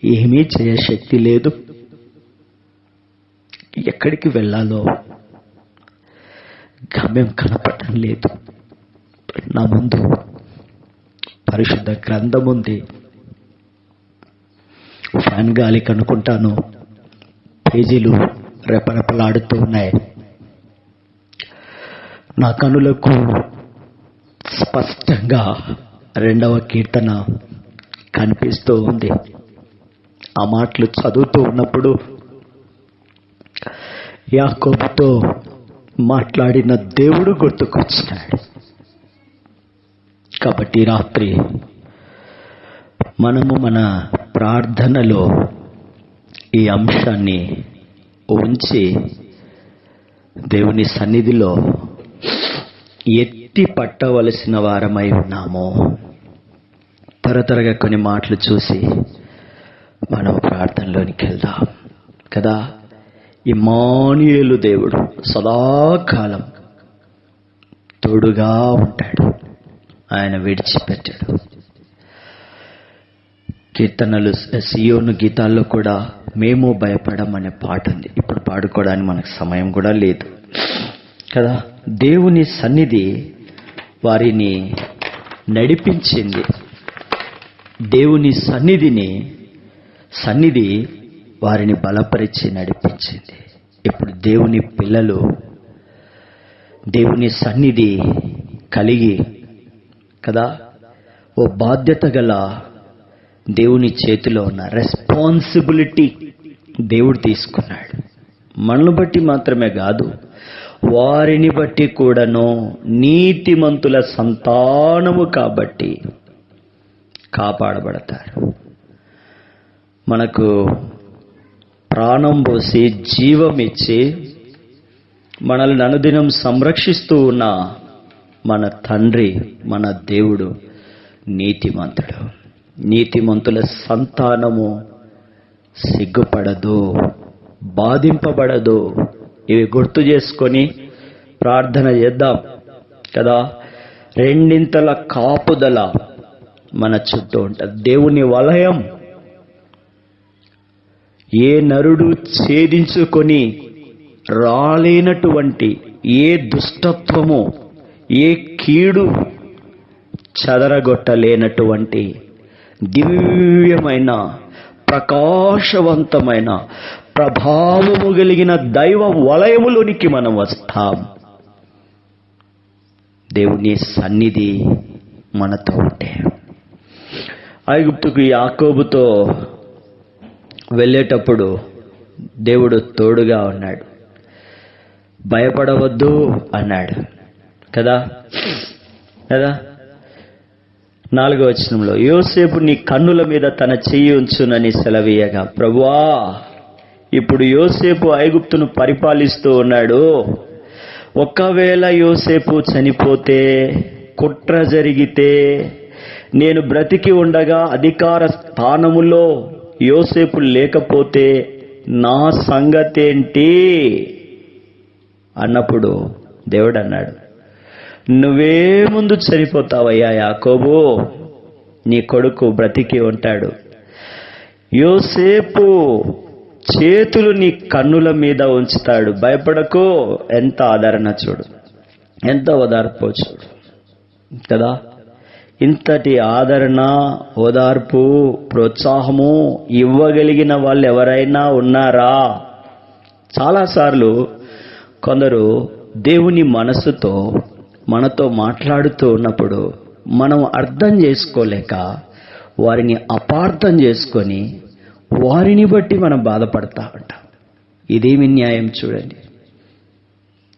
ఏమీ శక్తి లేదు. ఎక్కడికి వెళ్ళాలో గమ్యం కనపడటం లేదు. నా ముందు పరిశుద్ధ గ్రంథం ఉంది. ఫ్యాన్ గాలికి అనుకుంటాను పేజీలు రెపరెపలాడుతూ ఉన్నాయి. నా కనులకు స్పష్టంగా 2వ కీర్తన కనిపిస్తూ ఉంది. ఆ మాటలు చదువుతూ ఉన్నప్పుడు యాకోబుతో మాట్లాడిన దేవుడు గుర్తుకొచ్చినాడు. కాబట్టి రాత్రి మనము మన ప్రార్థనలో ఈ అంశాన్ని ఉంచి దేవుని సన్నిధిలో ఎత్తి పట్టవలసిన వారమై ఉన్నాము. త్వరగా కొన్ని మాటలు చూసి మనం ప్రార్థనలోనికి వెళ్దాం కదా. ఇమ్మానుయేలు దేవుడు సదాకాలం తోడుగా ఉంటాడు, ఆయన విడిచిపెట్టాడు. కీర్తనలు, సియోను గీతాల్లో కూడా మేము భయపడమనే పాట ఉంది. ఇప్పుడు పాడుకోవడానికి మనకు సమయం కూడా లేదు కదా. దేవుని సన్నిధి వారిని నడిపించింది. దేవుని సన్నిధిని సన్నిధి వారిని బలపరిచి నడిపించింది. ఇప్పుడు దేవుని పిల్లలు దేవుని సన్నిధి కలిగి కదా, ఓ బాధ్యత గల దేవుని చేతిలో ఉన్న రెస్పాన్సిబిలిటీ దేవుడు తీసుకున్నాడు. మనల్ని బట్టి మాత్రమే కాదు, వారిని బట్టి కూడాను నీతిమంతుల సంతానము కాబట్టి కాపాడబడతారు. మనకు ప్రాణం పోసి జీవం ఇచ్చి మనల్ని అనుదినం సంరక్షిస్తూ ఉన్న మన తండ్రి, మన దేవుడు నీతిమంతుడు. నీతిమంతుల సంతానము సిగ్గుపడదు, బాధింపబడదు. ఇవి గుర్తు చేసుకొని ప్రార్థన చేద్దాం కదా. రెండింతల కాపుదల మన చుట్టూ ఉంటుంది. దేవుని వలయం ఏ నరుడు ఛేదించుకొని రాలేనటువంటి, ఏ దుష్టత్వము, ఏ కీడు చెదరగొట్టలేనటువంటి దివ్యమైన, ప్రకాశవంతమైన, ప్రభావము కలిగిన దైవ వలయములోనికి మనం వస్తాం. దేవుని సన్నిధి మనతో ఉంటే. ఐగుప్తుకు యాకోబుతో వెళ్ళేటప్పుడు దేవుడు తోడుగా ఉన్నాడు. భయపడవద్దు అన్నాడు కదా. 4వ వచనంలో యోసేపు నీ కన్నుల మీద తన చెయ్యి ఉంచునని సెలవీయగా, ప్రభువా ఇప్పుడు యోసేపు ఐగుప్తును పరిపాలిస్తూ ఉన్నాడు. ఒకవేళ యోసేపు చనిపోతే, కుట్ర జరిగితే, నేను బ్రతికి ఉండగా అధికార స్థానములో యోసేపు లేకపోతే నా సంగతేంటి అన్నప్పుడు దేవుడు అన్నాడు, నువ్వే ముందు చనిపోతావయ్యా యాకోబు, నీ కొడుకు బ్రతికి ఉంటాడు. యోసేపు చేతులు నీ కన్నుల మీద ఉంచుతాడు, భయపడకు. ఎంత ఆదరణ చూడు, ఎంత ఓదార్పు చూడు కదా. ఇంతటి ఆదరణ, ఓదార్పు, ప్రోత్సాహము ఇవ్వగలిగిన వాళ్ళు ఎవరైనా ఉన్నారా? చాలాసార్లు కొందరు దేవుని మనసుతో మనతో మాట్లాడుతూ ఉన్నప్పుడు మనం అర్థం చేసుకోలేక వారిని అపార్థం చేసుకొని వారిని బట్టి మనం బాధపడతా ఉంటాం. ఇదేమి న్యాయం చూడండి.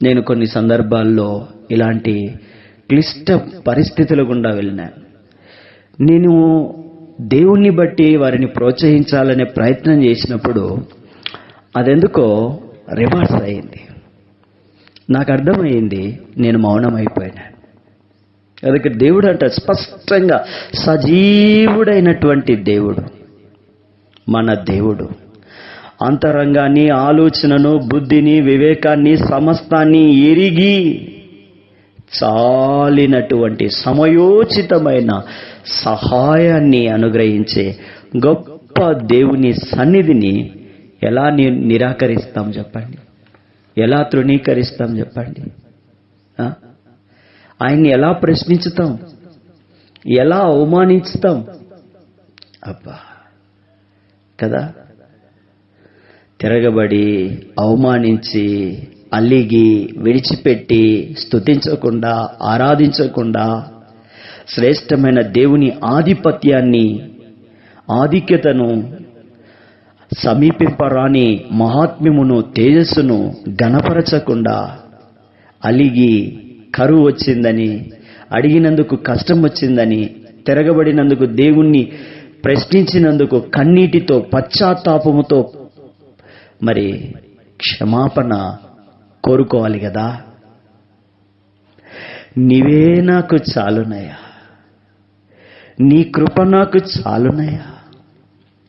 నేను కొన్ని సందర్భాల్లో ఇలాంటి క్లిష్ట పరిస్థితుల గుండా వెళ్ళినాను. నేను దేవుణ్ణి బట్టి వారిని ప్రోత్సహించాలనే ప్రయత్నం చేసినప్పుడు అదెందుకో రివర్స్ అయింది. నాకు అర్థమైంది, నేను మౌనమైపోయినాను. అందుకే దేవుడు అంటే స్పష్టంగా సజీవుడైనటువంటి దేవుడు, మన దేవుడు. అంతరంగాన్ని, ఆలోచనను, బుద్ధిని, వివేకాన్ని, సమస్తాన్ని ఎరిగి చాలినటువంటి సమయోచితమైన సహాయాన్ని అనుగ్రహించే గొప్ప దేవుని సన్నిధిని ఎలా నిరాకరిస్తాం చెప్పండి? ఎలా తృణీకరిస్తాం చెప్పండి? ఆయన్ని ఎలా ప్రశ్నించుతాం? ఎలా అవమానించుతాం? అబ్బా కదా. తిరగబడి, అవమానించి, అలిగి, విడిచిపెట్టి, స్తుతించకుండా, ఆరాధించకుండా శ్రేష్టమైన దేవుని ఆధిపత్యాన్ని, ఆధిక్యతను, సమీపింపరాని మహాత్మ్యమును, తేజస్సును గణపరచకుండా అలిగి, కరువు వచ్చిందని, అడిగినందుకు కష్టం వచ్చిందని, తిరగబడినందుకు, దేవుణ్ణి ప్రశ్నించినందుకు కన్నీటితో, పశ్చాత్తాపముతో మరి క్షమాపణ కోరుకోవాలి కదా. నీవే నాకు చాలునయ్యా, నీ కృప నాకు చాలునయ్యా,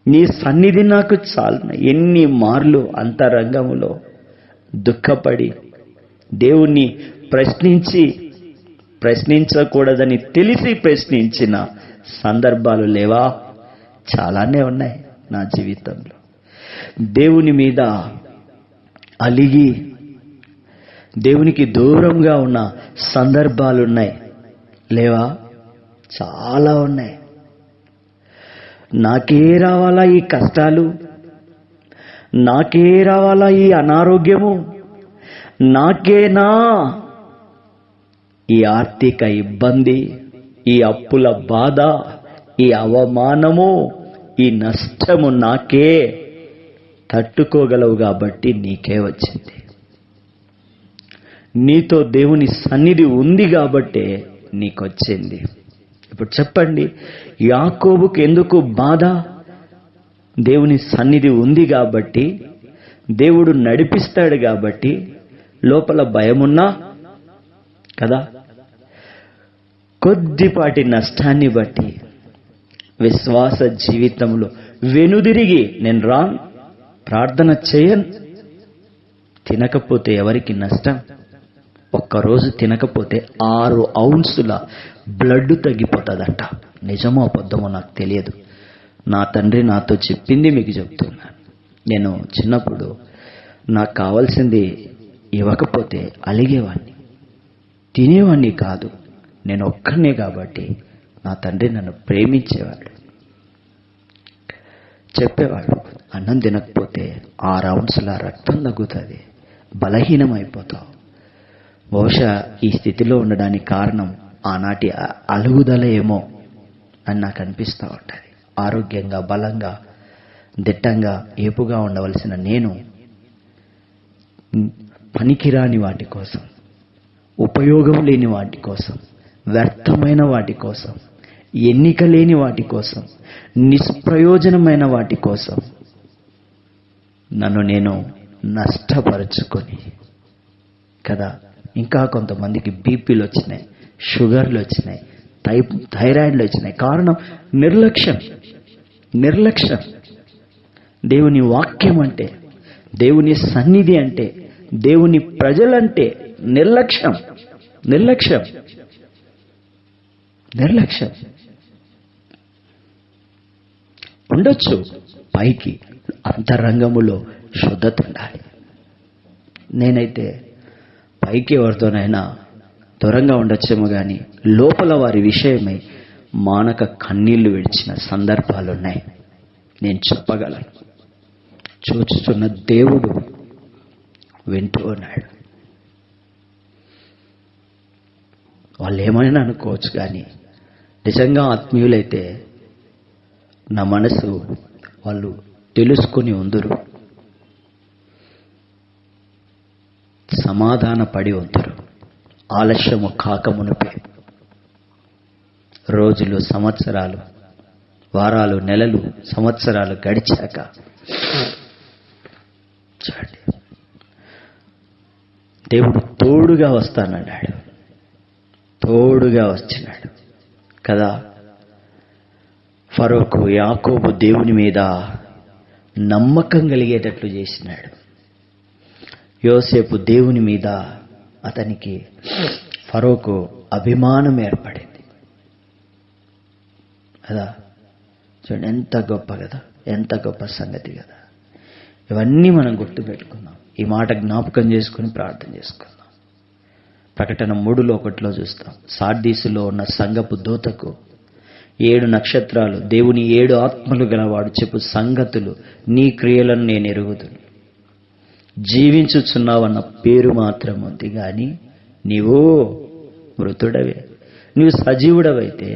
నీ సన్నిధి నాకు చాలునయ్యా. ఎన్ని మార్లు అంతరంగములో దుఃఖపడి దేవుణ్ణి ప్రశ్నించకూడదని తెలిసి ప్రశ్నించిన సందర్భాలు లేవా? చాలానే ఉన్నాయి నా జీవితంలో. దేవుని మీద అలిగి దేవునికి దూరంగా ఉన్న సందర్భాలున్నాయి లేవా? చాలా ఉన్నాయి. నాకే రావాలా ఈ కష్టాలు, నాకే రావాలా ఈ అనారోగ్యము, నాకేనా ఈ ఆర్థిక ఇబ్బంది, ఈ అప్పుల బాధ, ఈ అవమానము, ఈ నష్టము నాకే, తట్టుకోగలవు కాబట్టి నీకే వచ్చింది. నీతో దేవుని సన్నిధి ఉంది కాబట్టే నీకొచ్చింది. ఇప్పుడు చెప్పండి, యాకోబుకు ఎందుకు బాధ? దేవుని సన్నిధి ఉంది కాబట్టి, దేవుడు నడిపిస్తాడు కాబట్టి, లోపల భయమున్నా కదా. కొద్దిపాటి నష్టాన్ని బట్టి విశ్వాస జీవితంలో వెనుదిరిగి నేను రాను, ప్రార్థన చేయను, తినకపోతే ఎవరికి నష్టం? ఒక్కరోజు తినకపోతే 6 ఔన్సుల బ్లడ్ తగ్గిపోతుందట. నిజమో అబద్ధమో నాకు తెలియదు, నా తండ్రి నాతో చెప్పింది మీకు చెప్తున్నాను. నేను చిన్నప్పుడు నాకు కావాల్సింది ఇవ్వకపోతే అలిగేవాడిని, తినేవాడిని కాదు. నేను ఒక్కనే కాబట్టి నా తండ్రి నన్ను ప్రేమించేవాడు. చెప్పేవాడు, అన్నం తినకపోతే 6 ఔన్సుల రక్తం తగ్గుతుంది, బలహీనమైపోతావు. బహుశా ఈ స్థితిలో ఉండడానికి కారణం ఆనాటి అలుగుదల ఏమో అని నాకు అనిపిస్తూ ఉంటుంది. ఆరోగ్యంగా, బలంగా, దిట్టంగా, ఏపుగా ఉండవలసిన నేను పనికిరాని వాటి కోసం, ఉపయోగం లేని వాటి కోసం, వ్యర్థమైన వాటి కోసం, ఎన్నిక లేని వాటి కోసం, నిష్ప్రయోజనమైన వాటి కోసం నన్ను నేను నష్టపరుచుకొని కదా. ఇంకా కొంతమందికి బీపీలు వచ్చినాయి, షుగర్లు వచ్చినాయి, థైరాయిడ్లు వచ్చినాయి. కారణం నిర్లక్ష్యం. నిర్లక్ష్యం. దేవుని వాక్యం అంటే, దేవుని సన్నిధి అంటే, దేవుని ప్రజలంటే నిర్లక్ష్యం. నిర్లక్ష్యం. నిర్లక్ష్యం. ఉండొచ్చు పైకి, అంతరంగములో శుద్ధత ఉండాలి. నేనైతే పైకి ఎవరితోనైనా దూరంగా ఉండొచ్చేమో కానీ లోపల వారి విషయమై మానక కన్నీళ్లు విడిచిన సందర్భాలున్నాయి. నేను చెప్పగలను. చూచుతున్న దేవుడు వింటూ ఉన్నాడు. వాళ్ళు ఏమైనా అనుకోవచ్చు కానీ నిజంగా ఆత్మీయులైతే నా మనసు వాళ్ళు తెలుసుకుని ఉందురు, సమాధాన పడి ఉందురు. ఆలస్యము కాకమునుపే రోజులు, సంవత్సరాలు, వారాలు, నెలలు, సంవత్సరాలు గడిచాక చూడండి, దేవుడు తోడుగా వస్తానన్నాడు. తోడుగా వచ్చినాడు కదా. ఫరోకు యాకోబు దేవుని మీద నమ్మకం కలిగేటట్లు చేసినాడు. యోసేపు దేవుని మీద అతనికి, ఫరోకు అభిమానం ఏర్పడింది కదా. చూడండి ఎంత గొప్ప కదా, ఎంత గొప్ప సంగతి కదా. ఇవన్నీ మనం గుర్తుపెట్టుకుందాం. ఈ మాట జ్ఞాపకం చేసుకుని ప్రార్థన చేసుకుందాం. ప్రకటన 3:1 చూస్తాం. సార్దీసులో ఉన్న సంఘపు దూతకు 7 నక్షత్రాలు, దేవుని 7 ఆత్మలు గలవాడు చెప్పు సంగతులు, నీ క్రియలను నేను ఎరుగుదును. జీవించుచున్నావన్న పేరు మాత్రం ఉంది కానీ నీవు మృతుడవే. నీవు సజీవుడవైతే,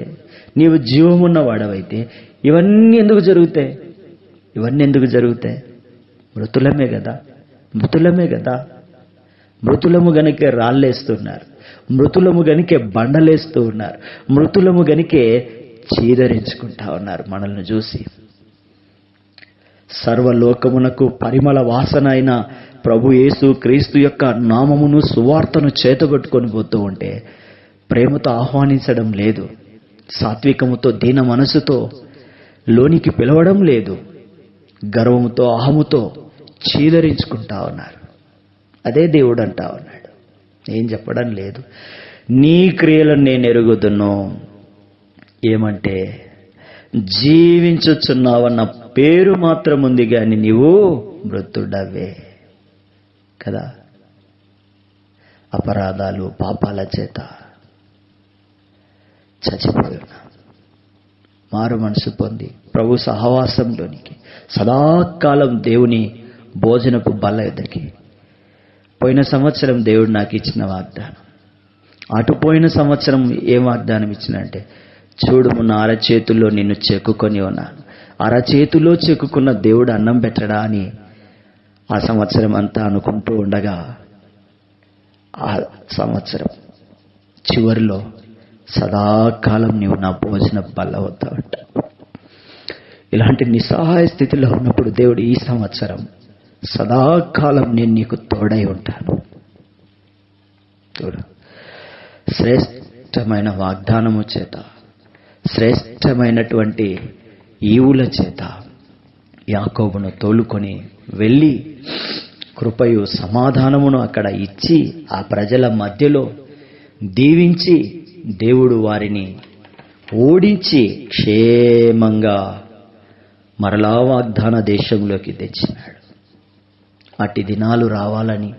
నీవు జీవమున్నవాడవైతే ఇవన్నీ ఎందుకు జరుగుతాయి? ఇవన్నీ ఎందుకు జరుగుతాయి? మృతులమే కదా. మృతులమే కదా. మృతులము గనికే రాళ్ళేస్తున్నారు, మృతులము గనికే బండలేస్తూ ఉన్నారు, మృతులము గనికే చీదరించుకుంటా ఉన్నారు మనల్ని చూసి. సర్వలోకమునకు పరిమళ వాసన అయిన ప్రభు యేసు క్రీస్తు యొక్క నామమును, సువార్తను చేతబట్టుకొని పోతూ ఉంటే ప్రేమతో ఆహ్వానించడం లేదు, సాత్వికముతో దీన మనసుతో లోనికి పిలవడం లేదు, గర్వముతో అహముతో చీదరించుకుంటా ఉన్నారు. అదే దేవుడు అంటా ఉన్నాడు. ఏం చెప్పడం లేదు, నీ క్రియలను నేను ఎరుగుదును. ఏమంటే జీవించుచున్నావన్న పేరు మాత్రం ఉంది కానీ నీవు మృతుడవే కదా. అపరాధాలు, పాపాల చేత చచ్చిపోయి ఉన్నా, మారు మనసు పొంది ప్రభు సహవాసంలోనికి సదాకాలం దేవుని భోజనపు బల్ల ఎద్దరికి. పోయిన సంవత్సరం దేవుడు నాకు ఇచ్చిన వాగ్దానం, అటుపోయిన సంవత్సరం ఏం వాగ్దానం ఇచ్చినంటే, చూడుము నా అరచేతుల్లో నిన్ను చెక్కుకొని ఉన్నాను. అరచేతుల్లో చెక్కుకున్న దేవుడు అన్నం పెట్టడా అని ఆ సంవత్సరం అంతా అనుకుంటూ ఉండగా, ఆ సంవత్సరం చివరిలో సదాకాలం నీవు నా భోజన బల్ల వద్ద ఉంటావు. ఇలాంటి నిస్సహాయ స్థితిలో ఉన్నప్పుడు దేవుడు ఈ సంవత్సరం సదాకాలం నేను నీకు తోడై ఉంటాను. చూడు, శ్రేష్టమైన వాగ్దానము చేత, శ్రేష్టమైనటువంటి ఈవుల చేత యాకోబును తోలుకొని వెళ్ళి కృపయు సమాధానమును అక్కడ ఇచ్చి ఆ ప్రజల మధ్యలో దీవించి దేవుడు వారిని ఓడించి క్షేమంగా మరలా వాగ్దాన దేశంలోకి తెచ్చినాడు. అట్టి దినాలు రావాలని,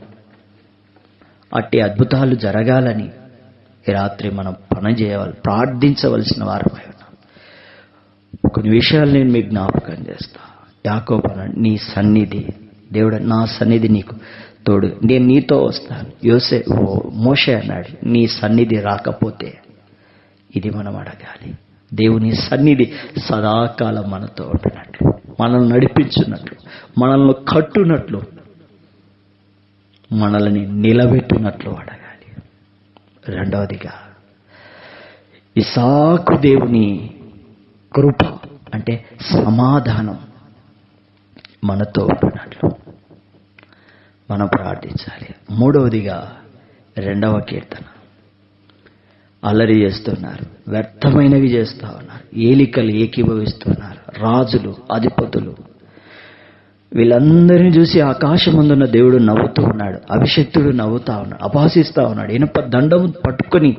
అట్టి అద్భుతాలు జరగాలని ఈ రాత్రి మనం పని చేయాలి, ప్రార్థించవలసిన వారమై ఉన్నాం. కొన్ని విషయాలు నేను మీకు జ్ఞాపకం చేస్తా. యాకోబు అన్నాడు, నీ సన్నిధి దేవుడు, నా సన్నిధి నీకు తోడు, నేను నీతో వస్తాను. మోషే అన్నాడు, నీ సన్నిధి రాకపోతే. ఇది మనం అడగాలి. దేవుని సన్నిధి సదాకాలం మనతో ఉంటున్నట్లు, మనల్ని నడిపించున్నట్లు, మనల్ని కట్టునట్లు, మనల్ని నిలబెట్టున్నట్లు అడగాలి. రెండవదిగా ఇస్సాకు దేవుని కృప అంటే సమాధానం మనతో ఉంటున్నట్లు మనం ప్రార్థించాలి. మూడవదిగా 2వ కీర్తన, అల్లరి చేస్తున్నారు, వ్యర్థమైనవి చేస్తూ ఉన్నారు, ఏలికలు ఏకీభవిస్తున్నారు, రాజులు, అధిపతులు, వీళ్ళందరినీ చూసి ఆకాశమందున్న దేవుడు నవ్వుతూ ఉన్నాడు, అభిషక్తుడు నవ్వుతా ఉన్నాడు, అపహసిస్తూ ఉన్నాడు, ఇనుప దండము పట్టుకొని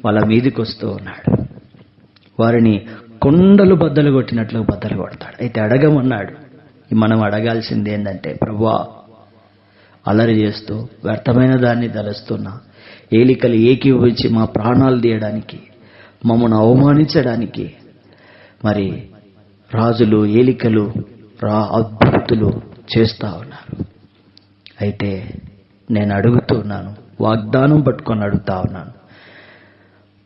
వాళ్ళ మీదికి వస్తూ ఉన్నాడు. వారిని కొండలు బద్దలు కొట్టినట్లు బద్దలు కొడతాడు. అయితే అడగమన్నాడు. మనం అడగాల్సింది ఏంటంటే, ప్రభువా, అల్లరి చేస్తూ వ్యర్థమైన దాన్ని తలస్తున్నా, ఏలికలు ఏకీభవించి మా ప్రాణాలు తీయడానికి, మమ్మల్ని అవమానించడానికి మరి రాజులు, ఏలికలు, అద్భుతులు చేస్తూ ఉన్నారు. అయితే నేను అడుగుతున్నాను, వాగ్దానం పట్టుకొని అడుగుతా ఉన్నాను,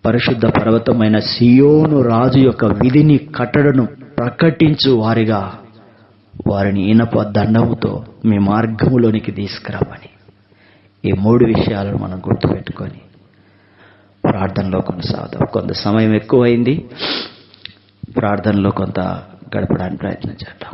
పరిశుద్ధ పర్వతమైన సియోను రాజు యొక్క విధిని, కట్టడను ప్రకటించు వారిగా వారిని ఇనప దండముతో మీ మార్గములోనికి తీసుకురామని. ఈ 3 విషయాలను మనం గుర్తుపెట్టుకొని ప్రార్థనలో కొనసాగుతాం. కొంత సమయం ఎక్కువైంది, ప్రార్థనలో కొంత గడపడానికి ప్రయత్నం చేద్దాం.